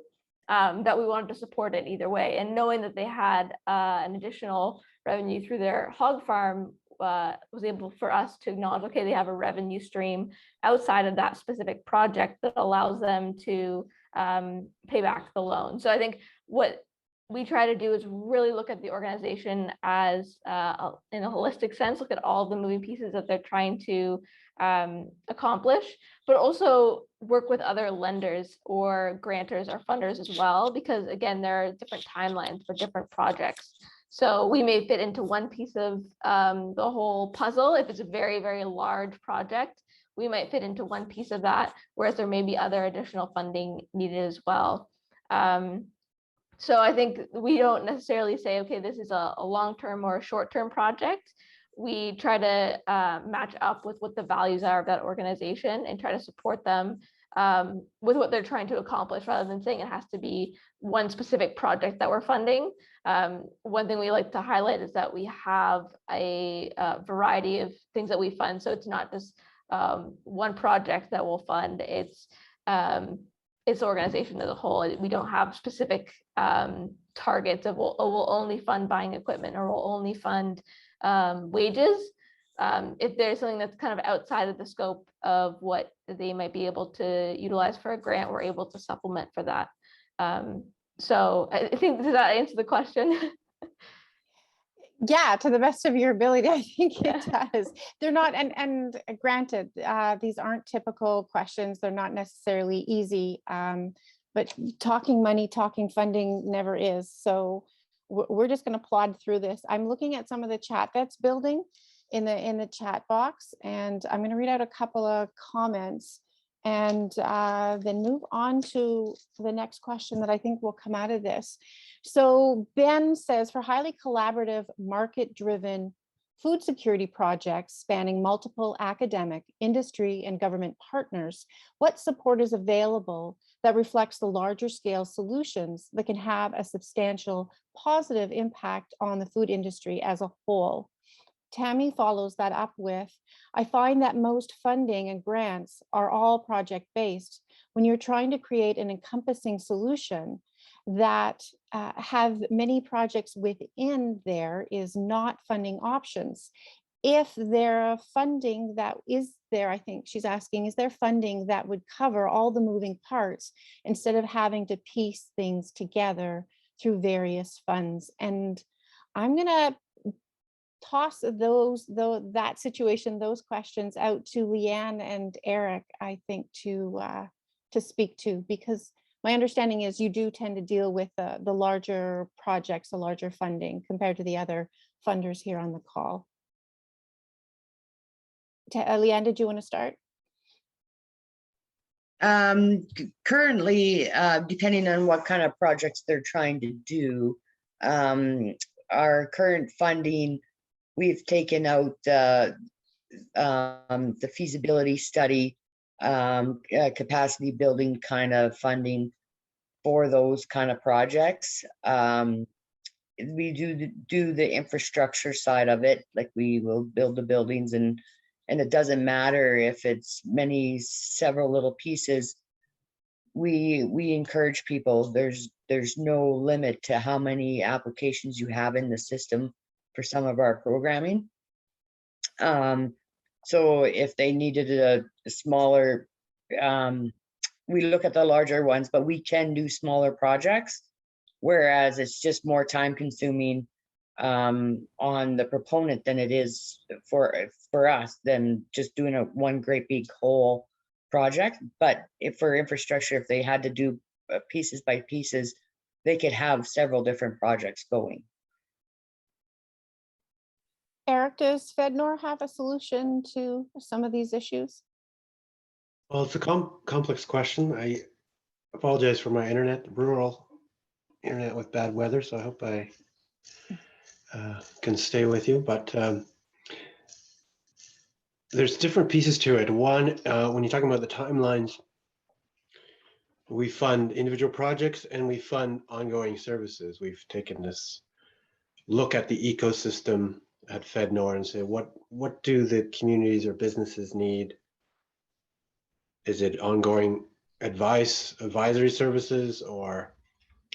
that we wanted to support it either way. And knowing that they had an additional revenue through their hog farm was able for us to acknowledge, okay, they have a revenue stream outside of that specific project that allows them to pay back the loan. So I think what we try to do is really look at the organization as in a holistic sense, look at all the moving pieces that they're trying to accomplish, but also work with other lenders or grantors or funders as well, because again, there are different timelines for different projects. So we may fit into one piece of the whole puzzle. If it's a very, very large project, we might fit into one piece of that, whereas there may be other additional funding needed as well. So I think we don't necessarily say, okay, this is a long-term or a short-term project. We try to match up with what the values are of that organization and try to support them with what they're trying to accomplish, rather than saying it has to be one specific project that we're funding. One thing we like to highlight is that we have a variety of things that we fund. So it's not just one project that we'll fund. It's the organization as a whole. We don't have specific targets of we'll only fund buying equipment or we'll only fund wages. If there's something that's kind of outside of the scope of what they might be able to utilize for a grant, we're able to supplement for that. So I think, does that answer the question? Yeah, to the best of your ability, I think it does. They're not, and granted, these aren't typical questions. They're not necessarily easy, but talking money, talking funding never is. So we're just going to plod through this. I'm looking at some of the chat that's building in the chat box, and I'm going to read out a couple of comments and then move on to the next question that I think will come out of this. So Ben says, for highly collaborative, market-driven food security projects spanning multiple academic, industry, and government partners, what support is available that reflects the larger scale solutions that can have a substantial positive impact on the food industry as a whole? Tammy follows that up with, I find that most funding and grants are all project-based. When you're trying to create an encompassing solution, that have many projects within there is not funding options. If there funding that is there, I think she's asking, is there funding that would cover all the moving parts instead of having to piece things together through various funds? And I'm gonna toss that situation, those questions out to Leanne and Eric, I think, to speak to, because my understanding is you do tend to deal with the larger projects, the larger funding compared to the other funders here on the call. Leanne, did you want to start? Currently, depending on what kind of projects they're trying to do, our current funding, we've taken out the feasibility study, capacity building kind of funding for those kind of projects. We do the infrastructure side of it, like we will build the buildings, and it doesn't matter if it's several little pieces. We encourage people. There's no limit to how many applications you have in the system for some of our programming. So if they needed a smaller, we look at the larger ones, but we can do smaller projects, whereas it's just more time consuming on the proponent than it is for us than just doing one great big whole project. But if for infrastructure, if they had to do pieces by pieces, they could have several different projects going. Eric, does FedNor have a solution to some of these issues? Well, it's a complex question. I apologize for my internet, rural internet with bad weather, so I hope I can stay with you. But there's different pieces to it. One, when you're talking about the timelines, we fund individual projects and we fund ongoing services. We've taken this look at the ecosystem at FedNor and say, what do the communities or businesses need? Is it ongoing advisory services, or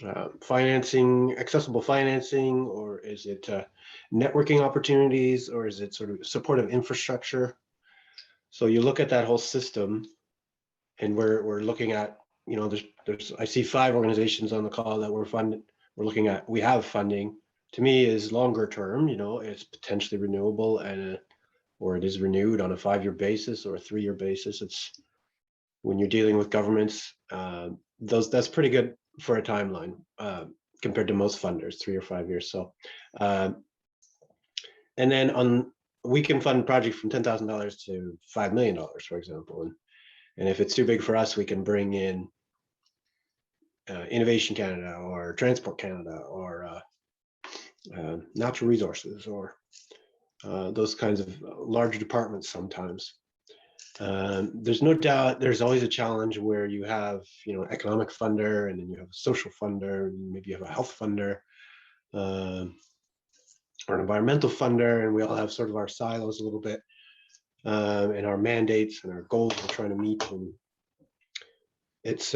accessible financing, or is it networking opportunities, or is it sort of supportive infrastructure? So you look at that whole system, and we're looking at, there's I see 5 organizations on the call that we're looking at. We have funding. To me, is longer term. It's potentially renewable, or it is renewed on a 5-year basis or a 3-year basis. It's when you're dealing with governments, that's pretty good for a timeline compared to most funders, 3 or 5 years. So, and then we can fund projects from $10,000 to $5 million, for example. And if it's too big for us, we can bring in Innovation Canada or Transport Canada or natural resources, or those kinds of large departments sometimes. There's no doubt there's always a challenge where you have, economic funder, and then you have a social funder, and maybe you have a health funder, or an environmental funder, and we all have sort of our silos a little bit, and our mandates and our goals we're trying to meet. And it's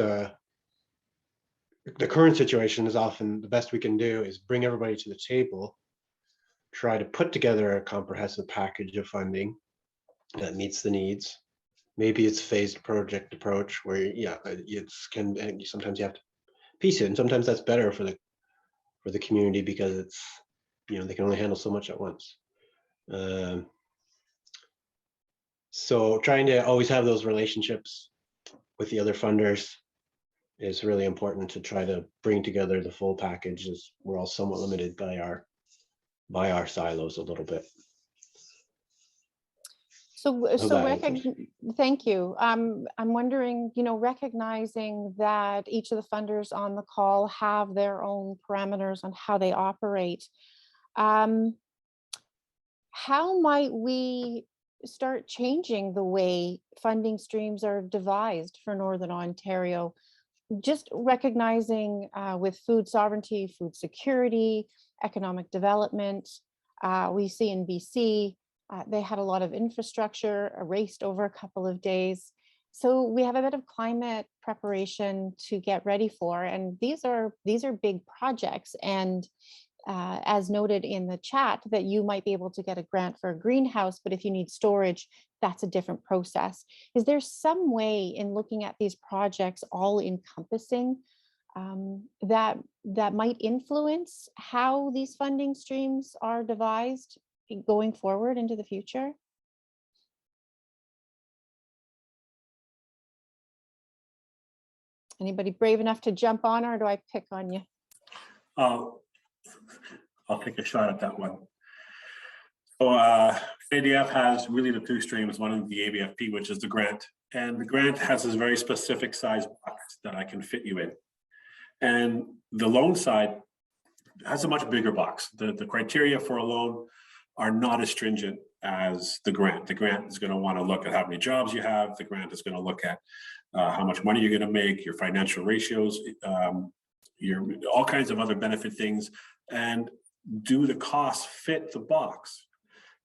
the current situation is often the best we can do is bring everybody to the table, try to put together a comprehensive package of funding that meets the needs. Maybe it's phased project approach where, sometimes you have to piece it, and sometimes that's better for the community because it's, they can only handle so much at once. So trying to always have those relationships with the other funders is really important to try to bring together the full package, as we're all somewhat limited by our silos a little bit. Thank you. I'm wondering, recognizing that each of the funders on the call have their own parameters on how they operate, how might we start changing the way funding streams are devised for Northern Ontario? Just recognizing with food sovereignty, food security, economic development, we see in BC, they had a lot of infrastructure erased over a couple of days. So we have a bit of climate preparation to get ready for, and these are big projects. And as noted in the chat, that you might be able to get a grant for a greenhouse, but if you need storage, that's a different process. Is there some way in looking at these projects all encompassing that might influence how these funding streams are devised going forward into the future? Anybody brave enough to jump on, or do I pick on you? I'll take a shot at that one. So ADF has really the two streams, one is the ABFP, which is the grant. And the grant has this very specific size box that I can fit you in. And the loan side has a much bigger box. The criteria for a loan are not as stringent as the grant. The grant is going to want to look at how many jobs you have. The grant is going to look at how much money you're going to make, your financial ratios, your all kinds of other benefit things, and do the costs fit the box?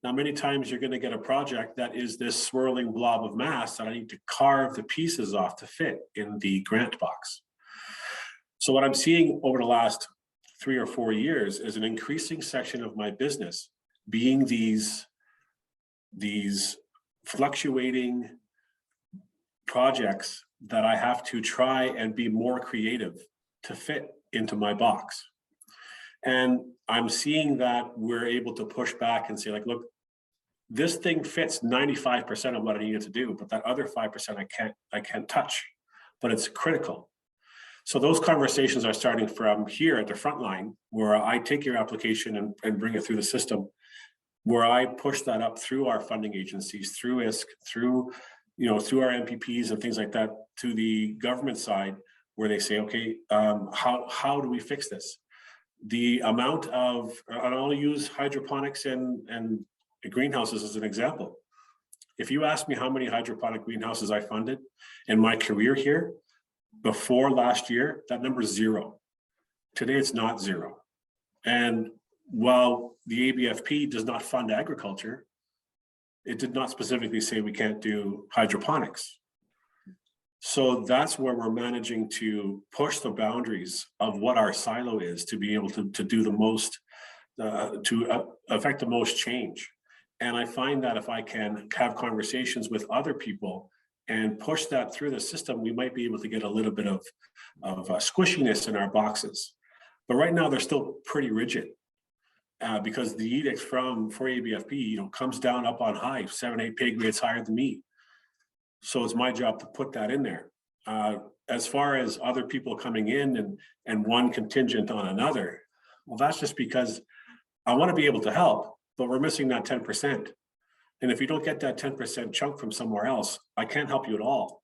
Now, many times you're going to get a project that is this swirling blob of mass that I need to carve the pieces off to fit in the grant box. So what I'm seeing over the last 3 or 4 years is an increasing section of my business being these fluctuating projects that I have to try and be more creative to fit into my box. And I'm seeing that we're able to push back and say, like, look, this thing fits 95% of what I needed to do, but that other 5% I can't touch, but it's critical. So those conversations are starting from here at the front line, where I take your application and bring it through the system, where I push that up through our funding agencies, through ISC, through our MPPs and things like that, to the government side, where they say, okay, how do we fix this? The amount of, I'll use hydroponics and greenhouses as an example. If you ask me how many hydroponic greenhouses I funded in my career here, before last year, that number is 0. Today, it's not 0. And while the ABFP does not fund agriculture, it did not specifically say we can't do hydroponics. So that's where we're managing to push the boundaries of what our silo is to be able to do the most, to affect the most change. And I find that if I can have conversations with other people and push that through the system, we might be able to get a little bit of squishiness in our boxes. But right now, they're still pretty rigid because the edict for ABFP, comes down up on high, 7, 8 pay grades higher than me. So it's my job to put that in there. As far as other people coming in and one contingent on another, well, that's just because I want to be able to help, but we're missing that 10%. And if you don't get that 10% chunk from somewhere else, I can't help you at all.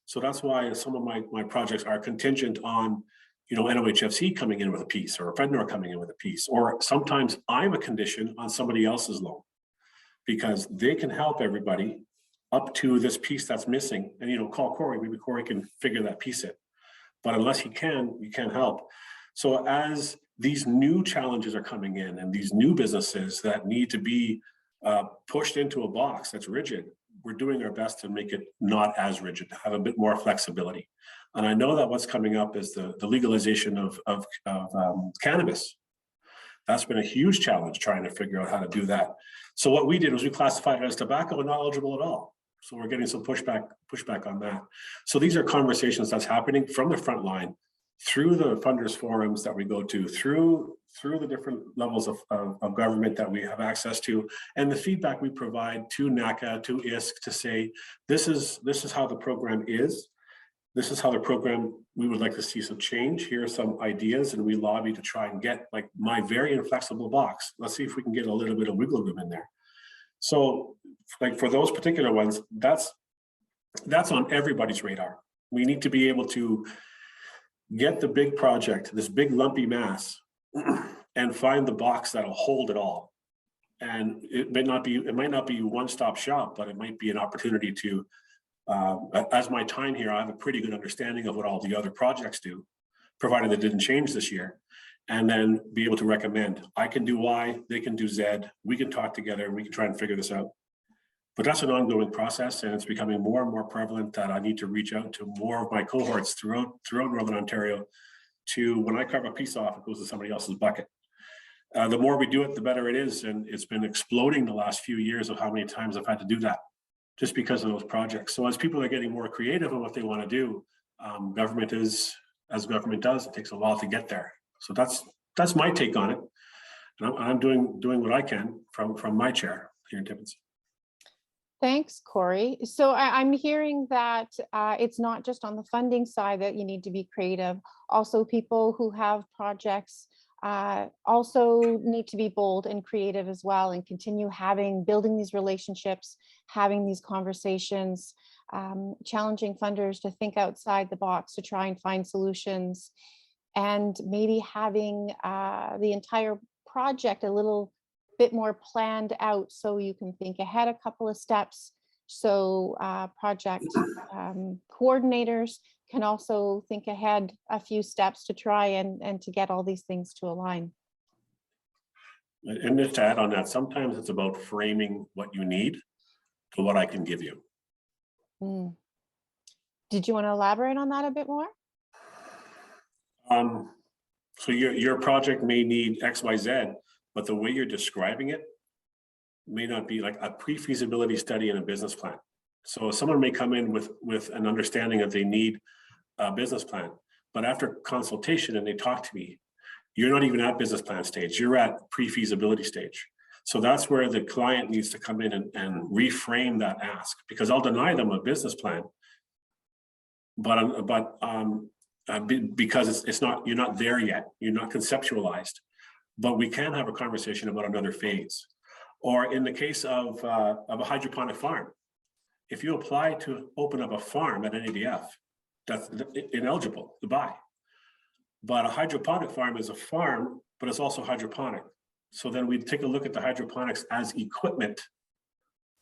So that's why some of my projects are contingent on, NOHFC coming in with a piece, or FedNor coming in with a piece, or sometimes I'm a condition on somebody else's loan, because they can help everybody up to this piece that's missing. And call Corey, maybe Corey can figure that piece in. But unless he can, you can't help. So as these new challenges are coming in and these new businesses that need to be pushed into a box that's rigid, we're doing our best to make it not as rigid, to have a bit more flexibility. And I know that what's coming up is the legalization of cannabis. That's been a huge challenge, trying to figure out how to do that. So what we did was we classified it as tobacco and not eligible at all. So we're getting some pushback on that. So these are conversations that's happening from the front line, through the funders forums that we go to, through the different levels of government that we have access to, and the feedback we provide to NACA, to ISC, to say, this is how the program is. This is how the program, we would like to see some change. Here are some ideas, and we lobby to try and get, like, my very inflexible box. Let's see if we can get a little bit of wiggle room in there. So, like, for those particular ones, that's on everybody's radar. We need to be able to get the big project, this big lumpy mass, and find the box that'll hold it all. And it might not be one-stop shop, but it might be an opportunity to, as my time here, I have a pretty good understanding of what all the other projects do, provided they didn't change this year, and then be able to recommend, I can do Y, they can do Z, we can talk together, and we can try and figure this out. But that's an ongoing process, and it's becoming more and more prevalent that I need to reach out to more of my cohorts throughout Northern Ontario to, when I carve a piece off, it goes to somebody else's bucket. The more we do it, the better it is. And it's been exploding the last few years of how many times I've had to do that just because of those projects. So as people are getting more creative on what they want to do, government is, as government does, it takes a while to get there. So that's my take on it. And I'm doing what I can from my chair here in Timmins. Thanks, Corey. So I'm hearing that it's not just on the funding side that you need to be creative. Also, people who have projects also need to be bold and creative as well, and continue building these relationships, having these conversations, challenging funders to think outside the box to try and find solutions, and maybe having the entire project a little bit more planned out so you can think ahead a couple of steps. So project coordinators can also think ahead a few steps to try and to get all these things to align. And just to add on that, sometimes it's about framing what you need to what I can give you. Did you want to elaborate on that a bit more? So your project may need X, Y, Z, but the way you're describing it may not be like a pre-feasibility study and a business plan. So someone may come in with an understanding that they need a business plan, but after consultation and they talk to me, you're not even at business plan stage, you're at pre-feasibility stage. So that's where the client needs to come in and reframe that ask, because I'll deny them a business plan, because it's not, you're not there yet, you're not conceptualized. But we can have a conversation about another phase. Or in the case of a hydroponic farm, if you apply to open up a farm at NADF, that's ineligible to buy. But a hydroponic farm is a farm, but it's also hydroponic. So then we take a look at the hydroponics as equipment,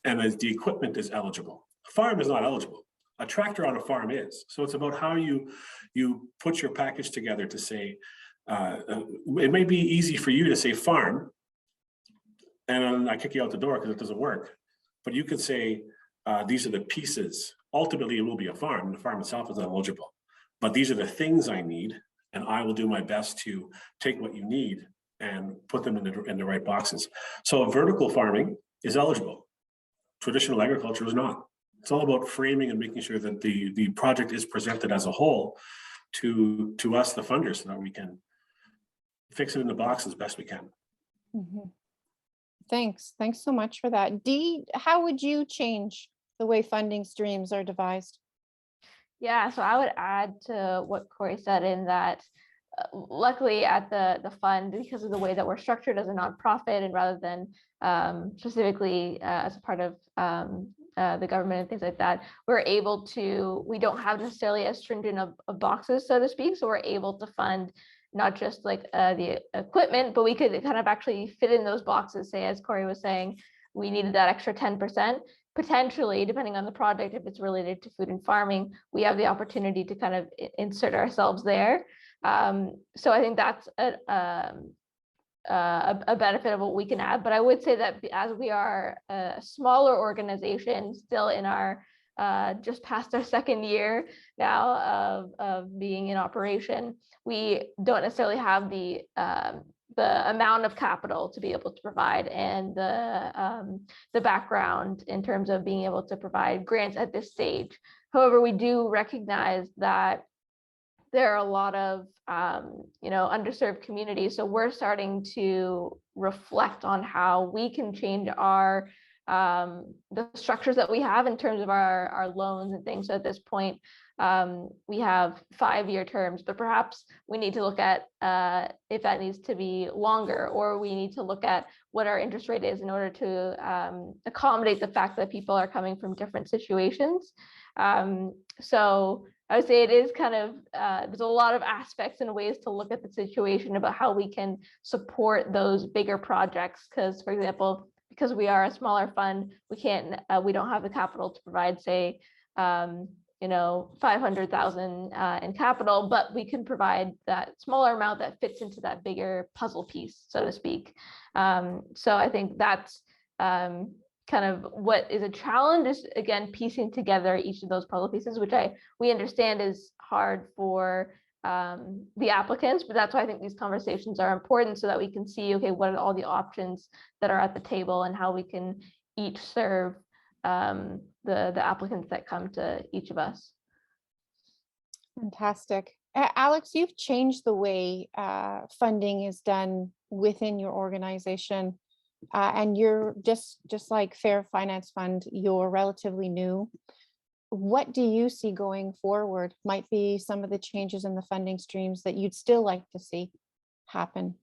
and as the equipment is eligible. A farm is not eligible. A tractor on a farm is. So it's about how you put your package together to say, it may be easy for you to say farm, and then I kick you out the door because it doesn't work. But you could say, these are the pieces. Ultimately, it will be a farm. The farm itself is not eligible. But these are the things I need, and I will do my best to take what you need and put them in the right boxes. So vertical farming is eligible. Traditional agriculture is not. It's all about framing and making sure that the project is presented as a whole to us, the funders, so that we can fix it in the box as best we can. Thanks so much for that. Dee, how would you change the way funding streams are devised? Yeah, so I would add to what Corey said in that luckily at the fund, because of the way that we're structured as a nonprofit and rather than specifically as a part of the government and things like that, we don't have necessarily as stringent of boxes, so to speak. So we're able to fund not just like the equipment, but we could kind of actually fit in those boxes. Say, as Corey was saying, we needed that extra 10%. Potentially, depending on the project, if it's related to food and farming, we have the opportunity to kind of insert ourselves there. So I think that's a benefit of what we can add. But I would say that as we are a smaller organization, still in our just past our second year now of being in operation, we don't necessarily have the amount of capital to be able to provide and the background in terms of being able to provide grants at this stage. However, we do recognize that there are a lot of underserved communities. So we're starting to reflect on how we can change our the structures that we have in terms of our loans and things. So at this point, we have 5-year terms, but perhaps we need to look at if that needs to be longer, or we need to look at what our interest rate is in order to accommodate the fact that people are coming from different situations. So I would say it is kind of, there's a lot of aspects and ways to look at the situation about how we can support those bigger projects. Because, for example, because we are a smaller fund, we don't have the capital to provide, say, 500,000 in capital, but we can provide that smaller amount that fits into that bigger puzzle piece, so to speak. So I think that's kind of what is a challenge is, again, piecing together each of those puzzle pieces, which we understand is hard for the applicants, but that's why I think these conversations are important, so that we can see, okay, what are all the options that are at the table and how we can each serve the applicants that come to each of us. Fantastic. Alex, you've changed the way funding is done within your organization, and you're just like Fair Finance Fund, you're relatively new. What do you see going forward might be some of the changes in the funding streams that you'd still like to see happen?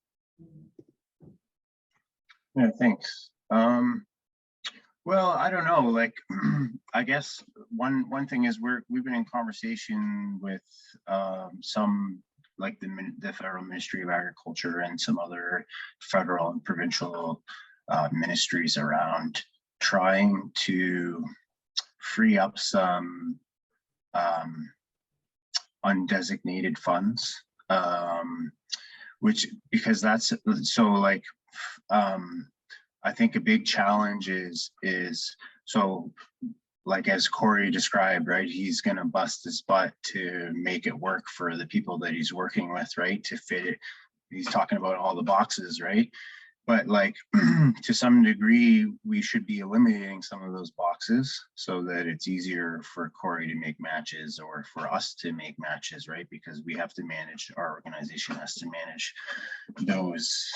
Yeah, thanks. Well, I don't know, like, I guess one thing is we've been in conversation with some, like the Federal Ministry of Agriculture and some other federal and provincial ministries around trying to free up some undesignated funds, because that's so, like, I think a big challenge is so, like, as Corey described, right, he's going to bust his butt to make it work for the people that he's working with, right, to fit it. He's talking about all the boxes, right? But, like, to some degree, we should be eliminating some of those boxes so that it's easier for Corey to make matches, or for us to make matches, right? Because we have to manage, our organization has to manage those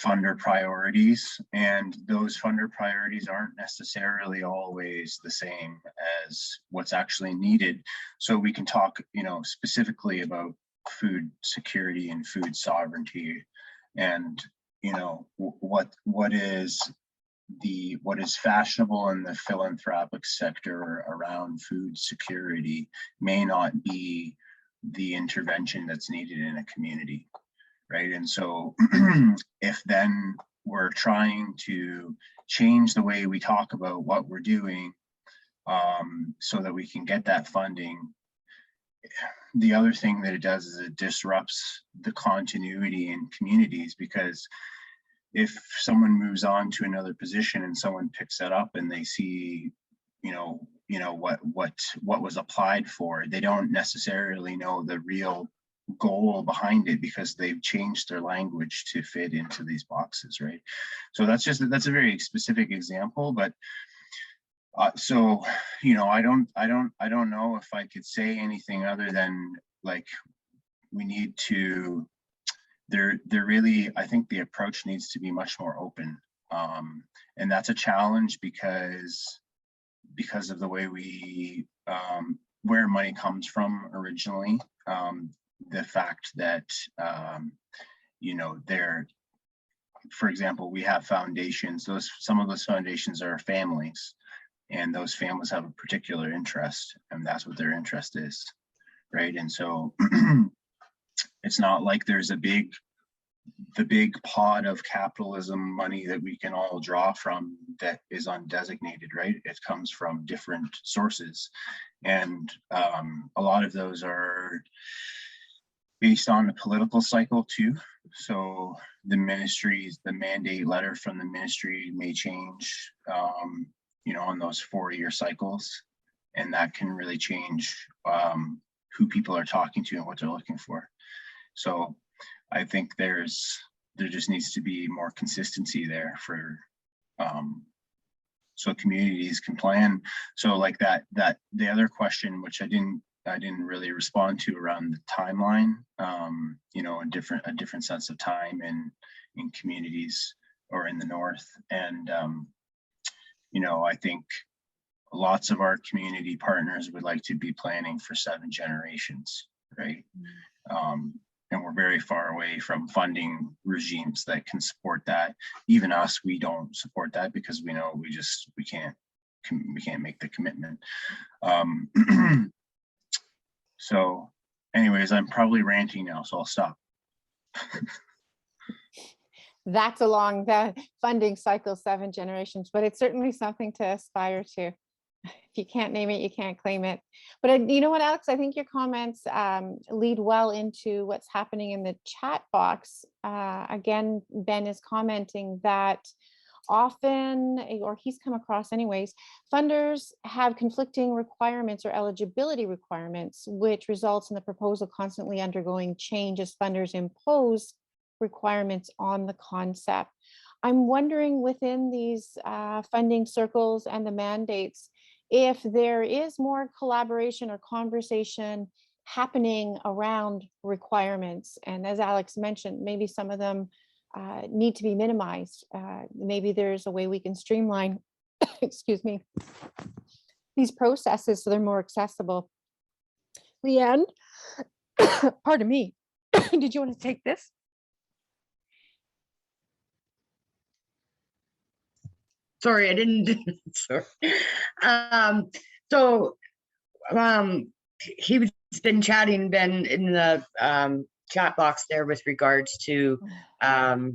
funder priorities, and those funder priorities aren't necessarily always the same as what's actually needed. So we can talk, specifically about food security and food sovereignty, and what is fashionable in the philanthropic sector around food security may not be the intervention that's needed in a community, right? And so if then we're trying to change the way we talk about what we're doing, so that we can get that funding, the other thing that it does is it disrupts the continuity in communities, because if someone moves on to another position and someone picks that up and they see, what was applied for, they don't necessarily know the real goal behind it, because they've changed their language to fit into these boxes, right? So that's a very specific example, but so, I don't know if I could say anything other than, like, we need to, really, I think the approach needs to be much more open. And that's a challenge because of the way we, where money comes from originally, the fact that, for example, we have foundations, some of those foundations are families, and those families have a particular interest, and that's what their interest is, right? And so it's not like there's the big pot of capitalism money that we can all draw from that is undesignated, right? It comes from different sources, and a lot of those are based on the political cycle too. So the mandate letter from the ministry may change, on those 4-year cycles, and that can really change who people are talking to and what they're looking for. So I think there just needs to be more consistency there for so communities can plan. So, like, that the other question, which I didn't really respond to, around the timeline, a different sense of time in communities or in the North. And I think lots of our community partners would like to be planning for 7 generations, right? And we're very far away from funding regimes that can support that. Even us, we don't support that, because we know we can't make the commitment. So anyways, I'm probably ranting now, so I'll stop. That's along the funding cycle, 7 generations, but it's certainly something to aspire to. If you can't name it, you can't claim it. But you know what, Alex, I think your comments lead well into what's happening in the chat box. Again, Ben is commenting that often, or he's come across anyways, funders have conflicting requirements or eligibility requirements, which results in the proposal constantly undergoing change as funders impose requirements on the concept. I'm wondering within these funding circles and the mandates, if there is more collaboration or conversation happening around requirements. And as Alex mentioned, maybe some of them need to be minimized. Maybe there's a way we can streamline, excuse me, these processes so they're more accessible. Leanne, pardon me, did you want to take this? Sorry, I didn't. Sorry. So he's been chatting then in the chat box there with regards to what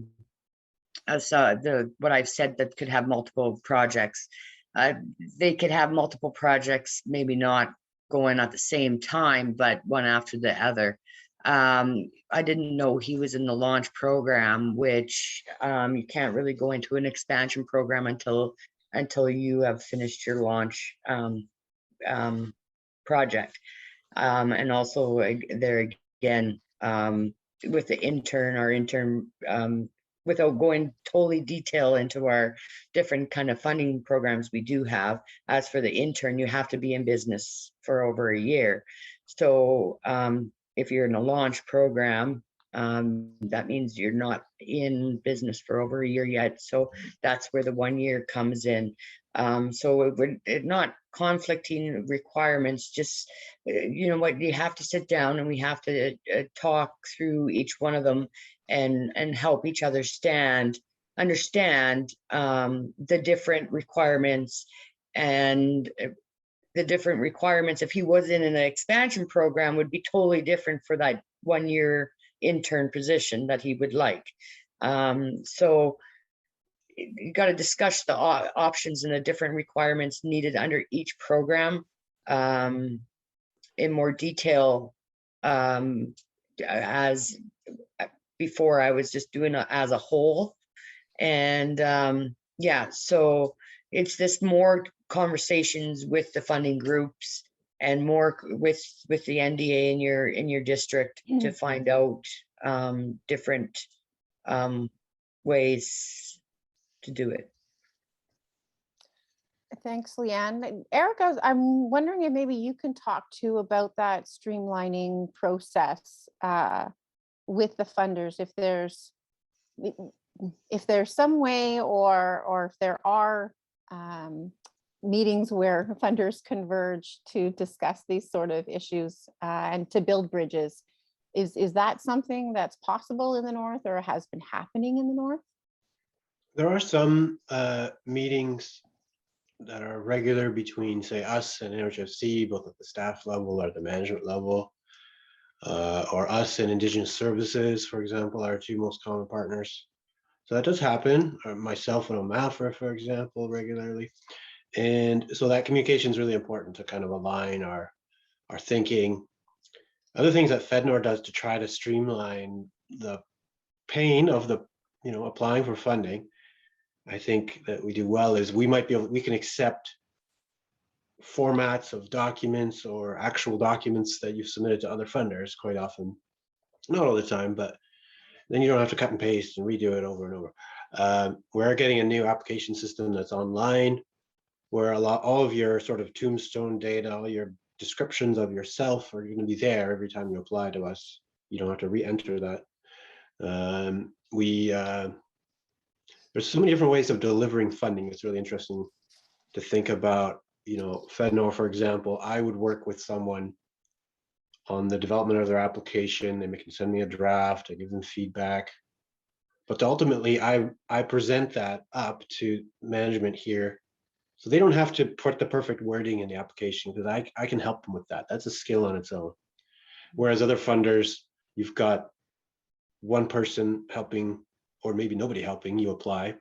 I've said that could have multiple projects. They could have multiple projects, maybe not going at the same time, but one after the other. I didn't know he was in the launch program, which you can't really go into an expansion program until you have finished your launch project. And also there again, with the intern, without going totally detail into our different kind of funding programs we do have, as for the intern, you have to be in business for over a year. So if you're in a launch program, that means you're not in business for over a year yet. So that's where the 1 year comes in. So it not conflicting requirements, just, you know what, you have to sit down and we have to talk through each one of them and help each other understand the different requirements, and the different requirements, if he was in an expansion program, would be totally different for that 1 year intern position that he would like. So you got to discuss the options and the different requirements needed under each program in more detail. As before, I was just doing it as a whole. And yeah, so it's just more conversations with the funding groups and more with the NDA in your district to find out different ways to do it. Thanks, Leanne. Erica, I'm wondering if maybe you can talk too about that streamlining process with the funders, if there's some way, or if there are meetings where funders converge to discuss these sort of issues and to build bridges. Is that something that's possible in the North or has been happening in the North? There are some meetings that are regular between, say, us and NHFC, both at the staff level or the management level, or us and Indigenous Services, for example, our two most common partners. So that does happen, myself and OMAFRA, for example, regularly. And so that communication is really important to kind of align our thinking. Other things that FedNor does to try to streamline the pain of the, applying for funding, I think that we do well is we can accept formats of documents or actual documents that you've submitted to other funders quite often, not all the time, but then you don't have to cut and paste and redo it over and over. We're getting a new application system that's online, where all of your sort of tombstone data, all your descriptions of yourself are going to be there every time you apply to us. You don't have to re-enter that. There's so many different ways of delivering funding. It's really interesting to think about, FedNor, for example. I would work with someone on the development of their application. They can send me a draft, I give them feedback. But ultimately, I present that up to management here. So they don't have to put the perfect wording in the application, because I can help them with that. That's a skill on its own. Whereas other funders, you've got one person helping, or maybe nobody helping you apply,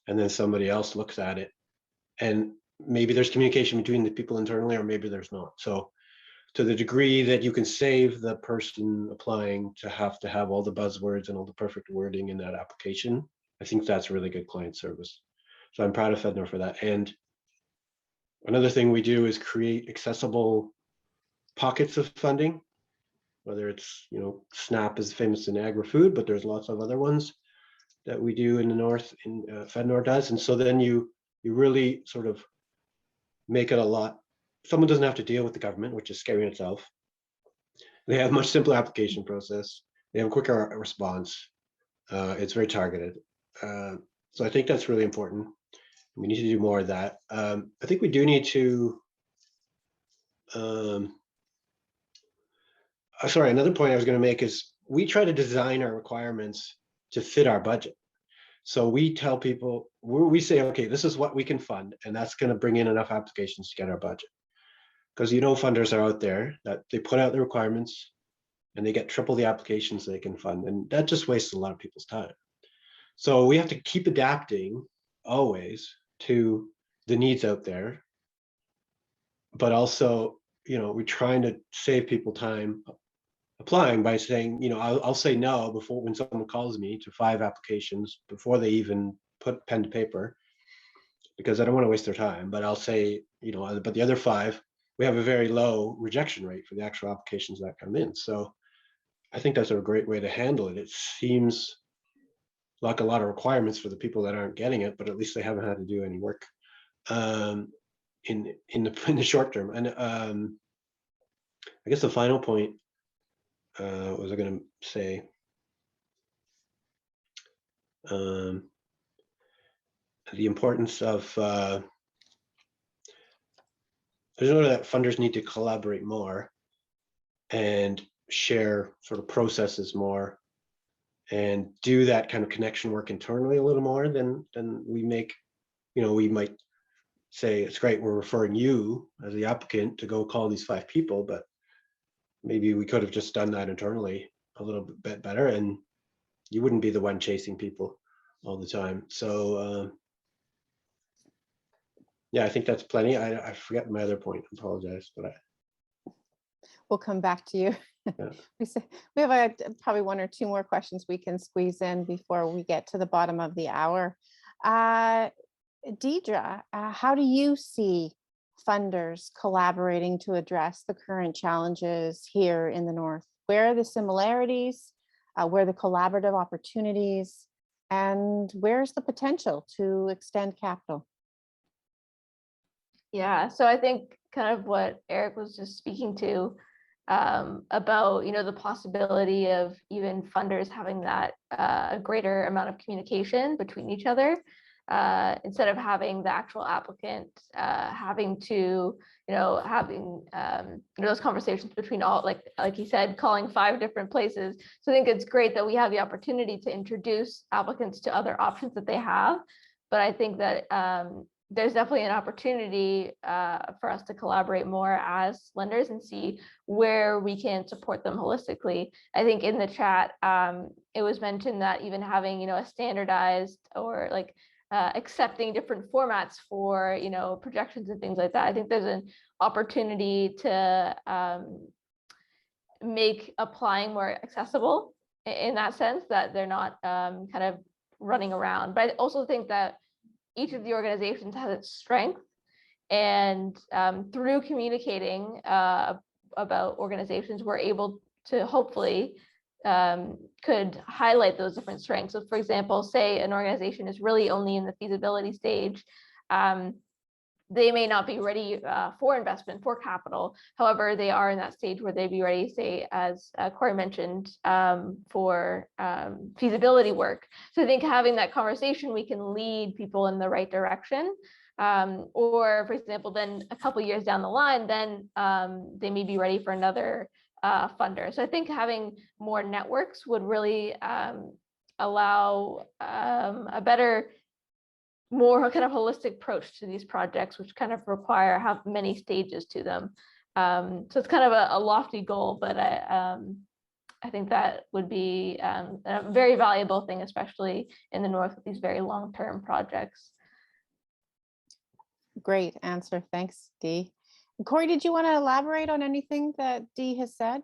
and then somebody else looks at it. And maybe there's communication between the people internally, or maybe there's not. So to the degree that you can save the person applying to have all the buzzwords and all the perfect wording in that application, I think that's really good client service. So I'm proud of FedNor for that. And another thing we do is create accessible pockets of funding, whether it's, SNAP is famous in agri-food, but there's lots of other ones that we do in the north, in FedNor does. And so then you really sort of make it a lot. Someone doesn't have to deal with the government, which is scary in itself. They have much simpler application process. They have a quicker response. It's very targeted. So I think that's really important. We need to do more of that. I think we do need to, sorry, another point I was going to make is we try to design our requirements to fit our budget. So we tell people, we say, okay, this is what we can fund, and that's going to bring in enough applications to get our budget. Because funders are out there that they put out the requirements and they get triple the applications they can fund, and that just wastes a lot of people's time. So we have to keep adapting always to the needs out there, but also, we're trying to save people time applying by saying, I'll say no before, when someone calls me, to 5 applications before they even put pen to paper, because I don't want to waste their time. But I'll say, but the other 5, we have a very low rejection rate for the actual applications that come in. So I think that's a great way to handle it. It seems like a lot of requirements for the people that aren't getting it, but at least they haven't had to do any work in the short term. And I guess the final point was I going to say, the importance of there's no that funders need to collaborate more and share sort of processes more and do that kind of connection work internally a little more than we make. We might say, it's great, we're referring you as the applicant to go call these 5 people, but maybe we could have just done that internally a little bit better, and you wouldn't be the one chasing people all the time. So yeah, I think that's plenty. I forget my other point. I apologize, but We'll come back to you. Yeah. We have probably 1 or 2 more questions we can squeeze in before we get to the bottom of the hour. Deidre, how do you see funders collaborating to address the current challenges here in the North? Where are the similarities? Where are the collaborative opportunities? And where's the potential to extend capital? Yeah, so I think kind of what Eric was just speaking to about, the possibility of even funders having that a greater amount of communication between each other, instead of having the actual applicant having to, having those conversations between all, like you said, calling 5 different places. So I think it's great that we have the opportunity to introduce applicants to other options that they have. But I think that there's definitely an opportunity for us to collaborate more as lenders and see where we can support them holistically. I think in the chat, it was mentioned that even having, a standardized or accepting different formats for, projections and things like that. I think there's an opportunity to make applying more accessible in that sense, that they're not kind of running around. But I also think that each of the organizations has its strength, and through communicating about organizations, we're able to hopefully could highlight those different strengths. So for example, say an organization is really only in the feasibility stage, they may not be ready for investment, for capital. However, they are in that stage where they'd be ready, say, as Corey mentioned, for feasibility work. So I think having that conversation, we can lead people in the right direction. Or for example, then a couple of years down the line, then they may be ready for another funder. So I think having more networks would really allow a better, more kind of holistic approach to these projects, which kind of have many stages to them. So it's kind of a lofty goal, but I think that would be a very valuable thing, especially in the North with these very long-term projects. Great answer. Thanks, Dee. Corey, did you want to elaborate on anything that Dee has said?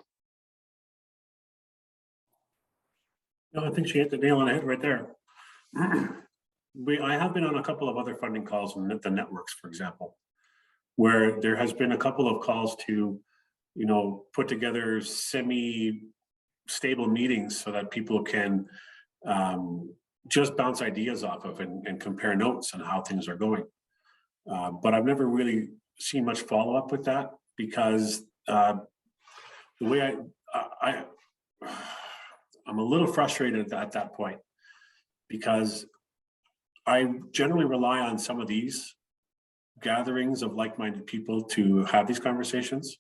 No, I think she hit the nail on the head right there. I have been on a couple of other funding calls on the networks, for example, where there has been a couple of calls to, put together semi-stable meetings so that people can just bounce ideas off of and compare notes on how things are going. But I've never really seen much follow-up with that because the way I'm a little frustrated at that point because I generally rely on some of these gatherings of like-minded people to have these conversations,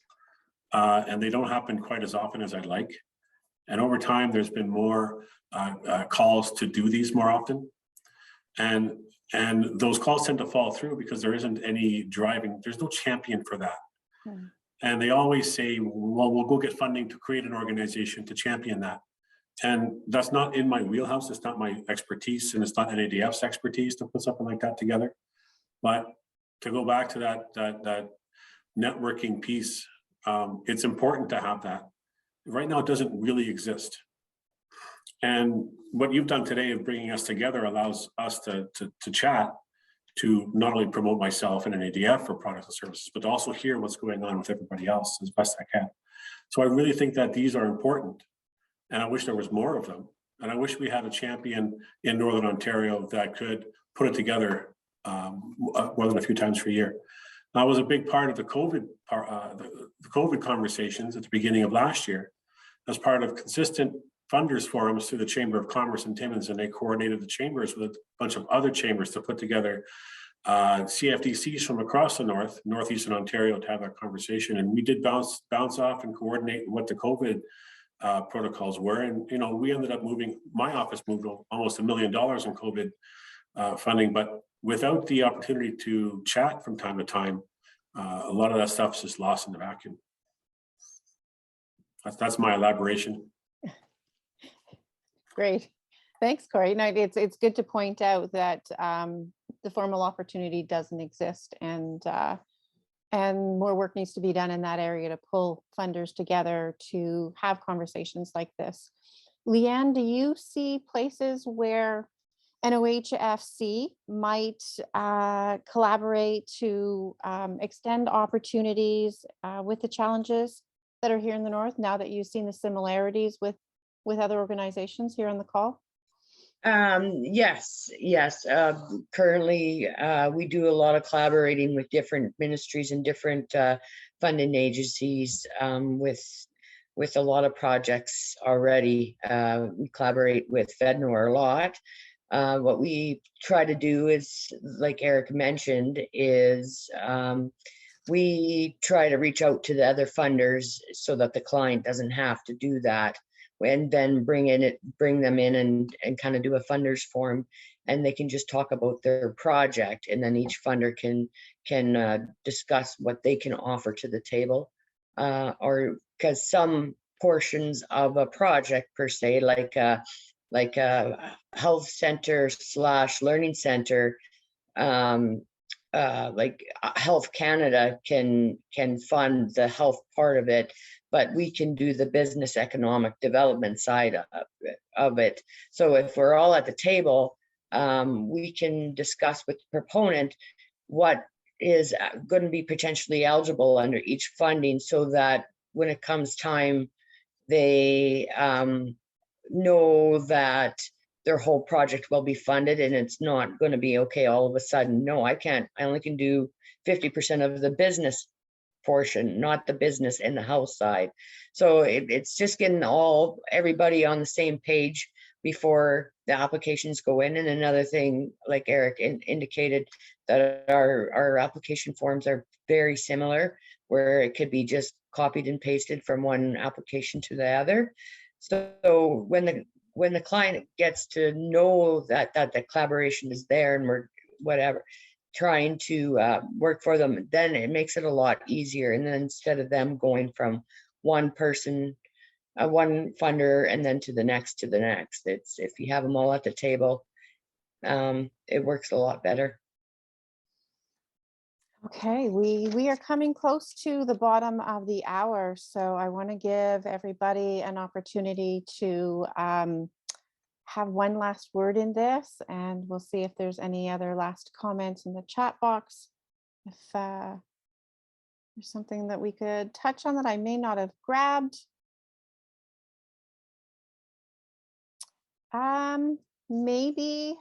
and they don't happen quite as often as I'd like. And over time, there's been more calls to do these more often, and those calls tend to fall through because there isn't any driving. There's no champion for that. And they always say, well, we'll go get funding to create an organization to champion that. And that's not in my wheelhouse. It's not my expertise, and it's not NADF's expertise to put something like that together. But to go back to that networking piece, it's important to have that. Right now, it doesn't really exist. And what you've done today of bringing us together allows us to chat, to not only promote myself and NADF for products and services, but to also hear what's going on with everybody else as best I can. So I really think that these are important. And I wish there was more of them. And I wish we had a champion in Northern Ontario that could put it together more than a few times per year. That was a big part of the COVID conversations at the beginning of last year, as part of consistent funders forums through the Chamber of Commerce in Timmins, and they coordinated the chambers with a bunch of other chambers to put together CFDCs from across the northeastern Ontario to have that conversation. And we did bounce off and coordinate what the COVID protocols were. And, we ended up my office moved almost $1 million in COVID funding, but without the opportunity to chat from time to time, a lot of that stuff's just lost in the vacuum. That's my elaboration. Great. Thanks, Corey. No, it's good to point out that the formal opportunity doesn't exist, and more work needs to be done in that area to pull funders together to have conversations like this. Leanne, do you see places where NOHFC might collaborate to extend opportunities with the challenges that are here in the North, now that you've seen the similarities with other organizations here on the call? Yes. Currently, we do a lot of collaborating with different ministries and different funding agencies with a lot of projects already. We collaborate with FedNor a lot. What we try to do is, like Eric mentioned, is we try to reach out to the other funders so that the client doesn't have to do that, and then bring them in and kind of do a funders forum, and they can just talk about their project, and then each funder can discuss what they can offer to the table, or because some portions of a project per se, like a health center / learning center, like Health Canada can fund the health part of it, but we can do the business economic development side of it. So if we're all at the table, we can discuss with the proponent what is going to be potentially eligible under each funding, so that when it comes time, they know that their whole project will be funded, and it's not going to be okay all of a sudden. No, I only can do 50% of the business portion, not the business and the house side. So it's just getting everybody on the same page before the applications go in. And another thing, like Eric indicated, that our application forms are very similar, where it could be just copied and pasted from one application to the other. So when the client gets to know that the collaboration is there, and we're trying to work for them, then it makes it a lot easier. And then instead of them going from one person, one funder, and then to the next, it's, if you have them all at the table, it works a lot better. Okay, we are coming close to the bottom of the hour, so I want to give everybody an opportunity to have one last word in this, and we'll see if there's any other last comments in the chat box. If there's something that we could touch on that I may not have grabbed. Maybe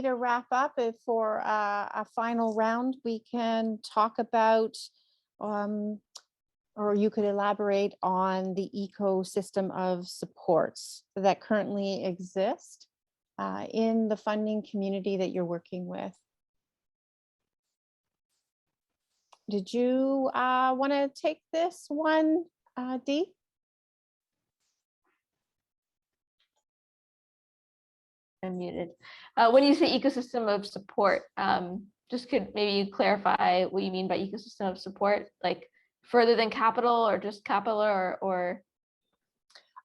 to wrap up, if for a final round, we can talk about, or you could elaborate on the ecosystem of supports that currently exist in the funding community that you're working with. Did you want to take this one, Dee? I'm muted. When you say ecosystem of support, just could maybe you clarify what you mean by ecosystem of support, like further than capital or just capital or?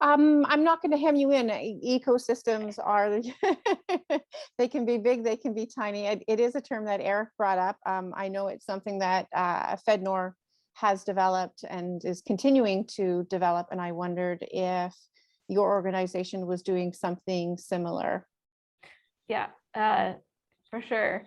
I'm not going to hem you in. Ecosystems are, they can be big, they can be tiny. It is a term that Eric brought up. I know it's something that FedNor has developed and is continuing to develop. And I wondered if your organization was doing something similar. Yeah, for sure.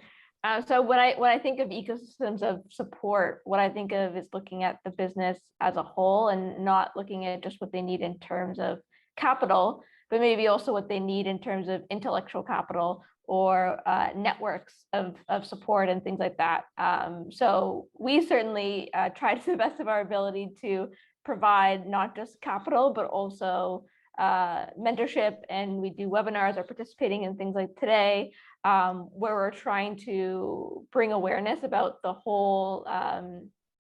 So when I think of ecosystems of support, what I think of is looking at the business as a whole and not looking at just what they need in terms of capital, but maybe also what they need in terms of intellectual capital or networks of support and things like that. So we certainly try to the best of our ability to provide not just capital, but also mentorship, and we do webinars or participating in things like today, where we're trying to bring awareness about the whole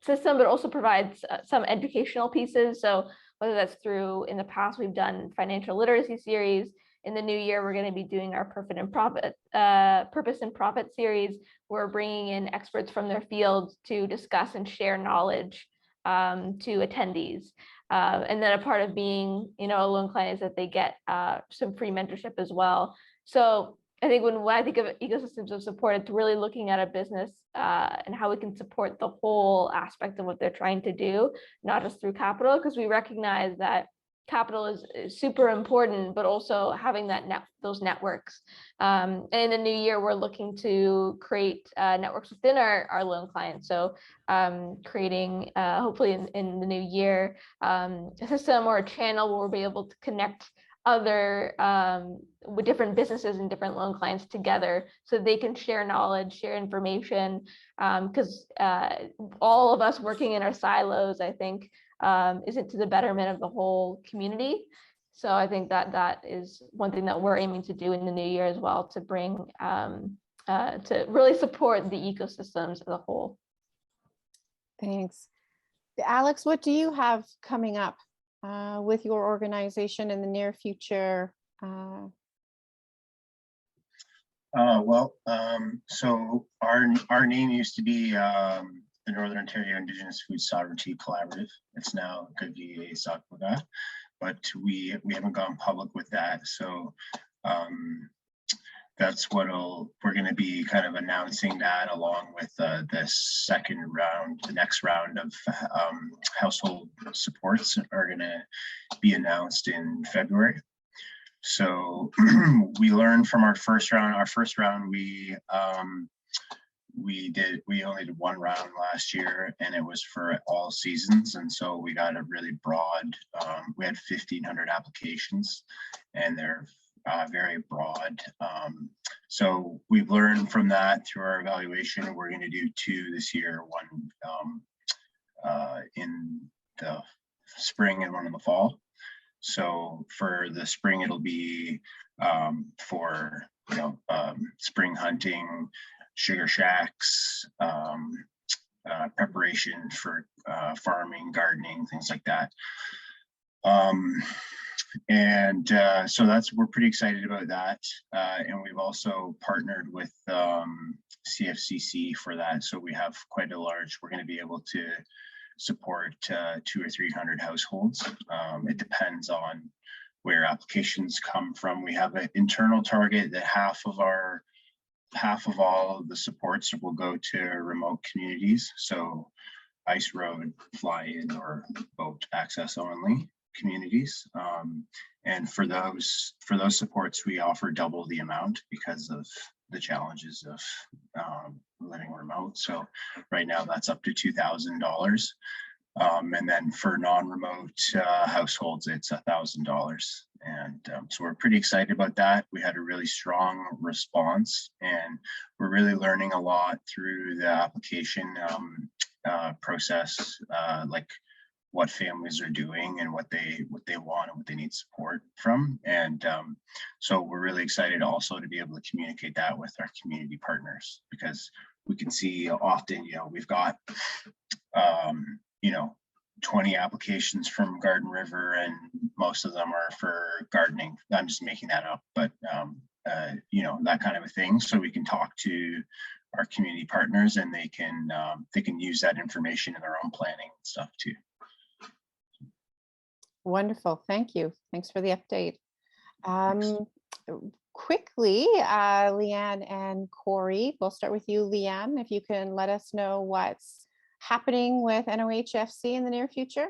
system, but also provide some educational pieces. So whether that's through, in the past, we've done financial literacy series. In the new year, we're going to be doing our purpose and profit series. We're bringing in experts from their fields to discuss and share knowledge to attendees. And then a part of being, a loan client is that they get some free mentorship as well. So I think when I think of ecosystems of support, it's really looking at a business and how we can support the whole aspect of what they're trying to do, not just through capital, because we recognize that capital is super important, but also having those networks. And in the new year, we're looking to create networks within our loan clients. So creating, hopefully in the new year, a system or a channel where we'll be able to connect other with different businesses and different loan clients together so they can share knowledge, share information, because all of us working in our silos, I think, isn't to the betterment of the whole community. So I think that is one thing that we're aiming to do in the new year as well, to bring to really support the ecosystems as a whole. Thanks. Alex, what do you have coming up with your organization in the near future? So our name used to be the Northern Ontario Indigenous Food Sovereignty Collaborative. It's now Gavie Sakwaga, but we haven't gone public with that. So that's we're going to be kind of announcing that along with the next round of household supports are going to be announced in February. So we learned from our first round. We only did one round last year, and it was for all seasons. And so we got a really broad, we had 1,500 applications, and they're very broad. So we've learned from that through our evaluation. We're going to do 2 this year, one in the spring and one in the fall. So for the spring, it'll be for spring hunting, sugar shacks, preparation for farming, gardening, things like that. So we're pretty excited about that. And we've also partnered with CFCC for that. So we have quite a large, we're going to be able to support 200 or 300 households. It depends on where applications come from. We have an internal target that half of all of the supports will go to remote communities. So ice road, fly in, or boat access only. communities. And for those supports, we offer double the amount because of the challenges of living remote. So right now that's up to $2,000. And then for non-remote households, it's $1,000. And so we're pretty excited about that. We had a really strong response, and we're really learning a lot through the application process, like what families are doing and what they want and what they need support from. And so we're really excited also to be able to communicate that with our community partners, because we can see often, we've got 20 applications from Garden River, and most of them are for gardening. I'm just making that up, but that kind of a thing. So we can talk to our community partners, and they can use that information in their own planning and stuff too. Wonderful. Thank you. Thanks for the update. Quickly, Leanne and Corey, we'll start with you, Leanne, if you can let us know what's happening with NOHFC in the near future.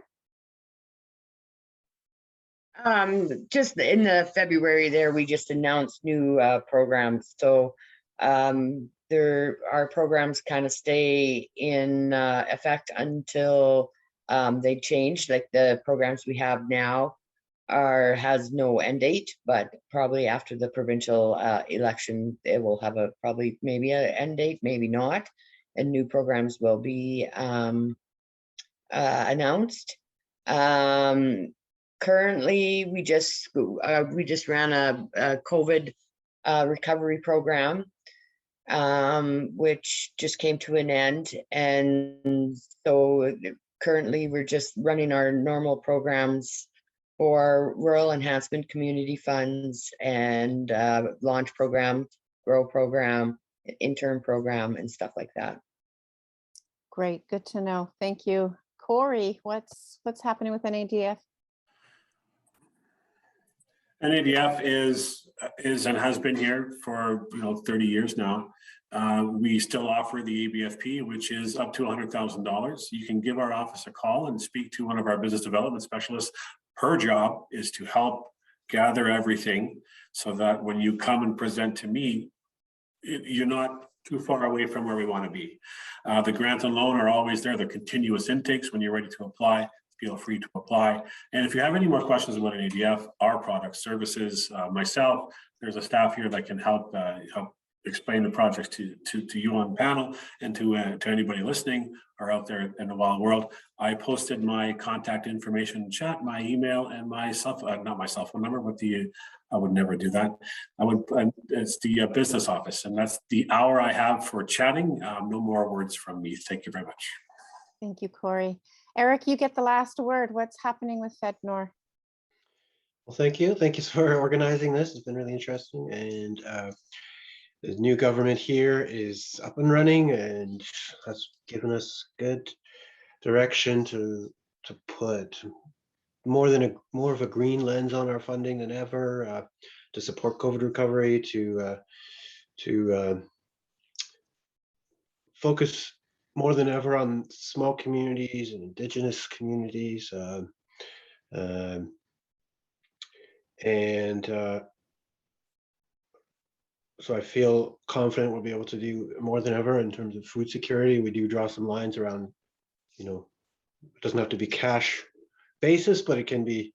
Just in the February there, we just announced new programs. So our programs kind of stay in effect until they change. Like the programs we have now has no end date, but probably after the provincial election, it will have maybe an end date, maybe not. And new programs will be announced. Currently, we just ran a COVID recovery program, which just came to an end, and so currently we're just running our normal programs for rural enhancement community funds and launch program, grow program, intern program, and stuff like that. Great, good to know. Thank you. Corey, what's happening with NADF? NADF is and has been here for 30 years now. We still offer the ABFP, which is up to $100,000. You can give our office a call and speak to one of our business development specialists. Her job is to help gather everything so that when you come and present to me, you're not too far away from where we want to be. The grant and loan are always there. They're continuous intakes. When you're ready to apply, feel free to apply. And if you have any more questions about an ADF, our products, services, myself, there's a staff here that can help explain the projects to you on the panel and to anybody listening or out there in the wild world. I posted my contact information in chat, my email, and my not my cell phone number, but I would never do that. It's the business office, and that's the hour I have for chatting. No more words from me. Thank you very much. Thank you, Corey. Eric, you get the last word. What's happening with FedNor? Well, thank you. Thank you for organizing this. It's been really interesting. And the new government here is up and running, and has given us good direction to put more of a green lens on our funding than ever, to support COVID recovery, to focus more than ever on small communities and Indigenous communities, so I feel confident we'll be able to do more than ever in terms of food security. We do draw some lines around, it doesn't have to be cash basis, but it can be,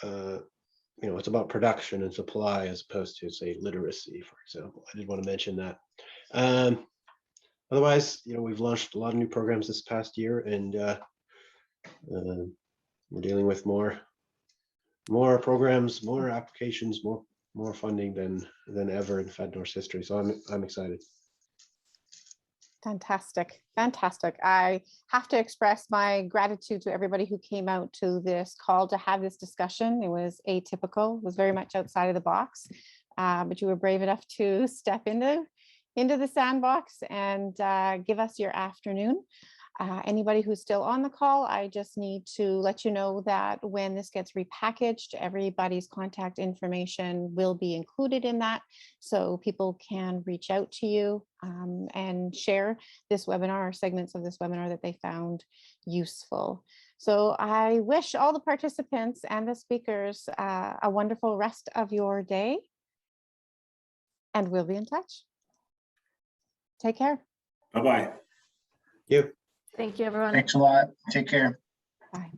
it's about production and supply as opposed to, say, literacy, for example. I did want to mention that. Otherwise, we've launched a lot of new programs this past year, and we're dealing with more programs, more applications, more funding than ever in FedNor's history. So I'm excited. Fantastic. Fantastic. I have to express my gratitude to everybody who came out to this call to have this discussion. It was atypical, it was very much outside of the box, but you were brave enough to step into the sandbox and give us your afternoon. Anybody who's still on the call, I just need to let you know that when this gets repackaged, everybody's contact information will be included in that. So people can reach out to you and share this webinar or segments of this webinar that they found useful. So I wish all the participants and the speakers a wonderful rest of your day. And we'll be in touch. Take care. Bye-bye. Yep. Thank you, everyone. Thanks a lot. Take care. Bye.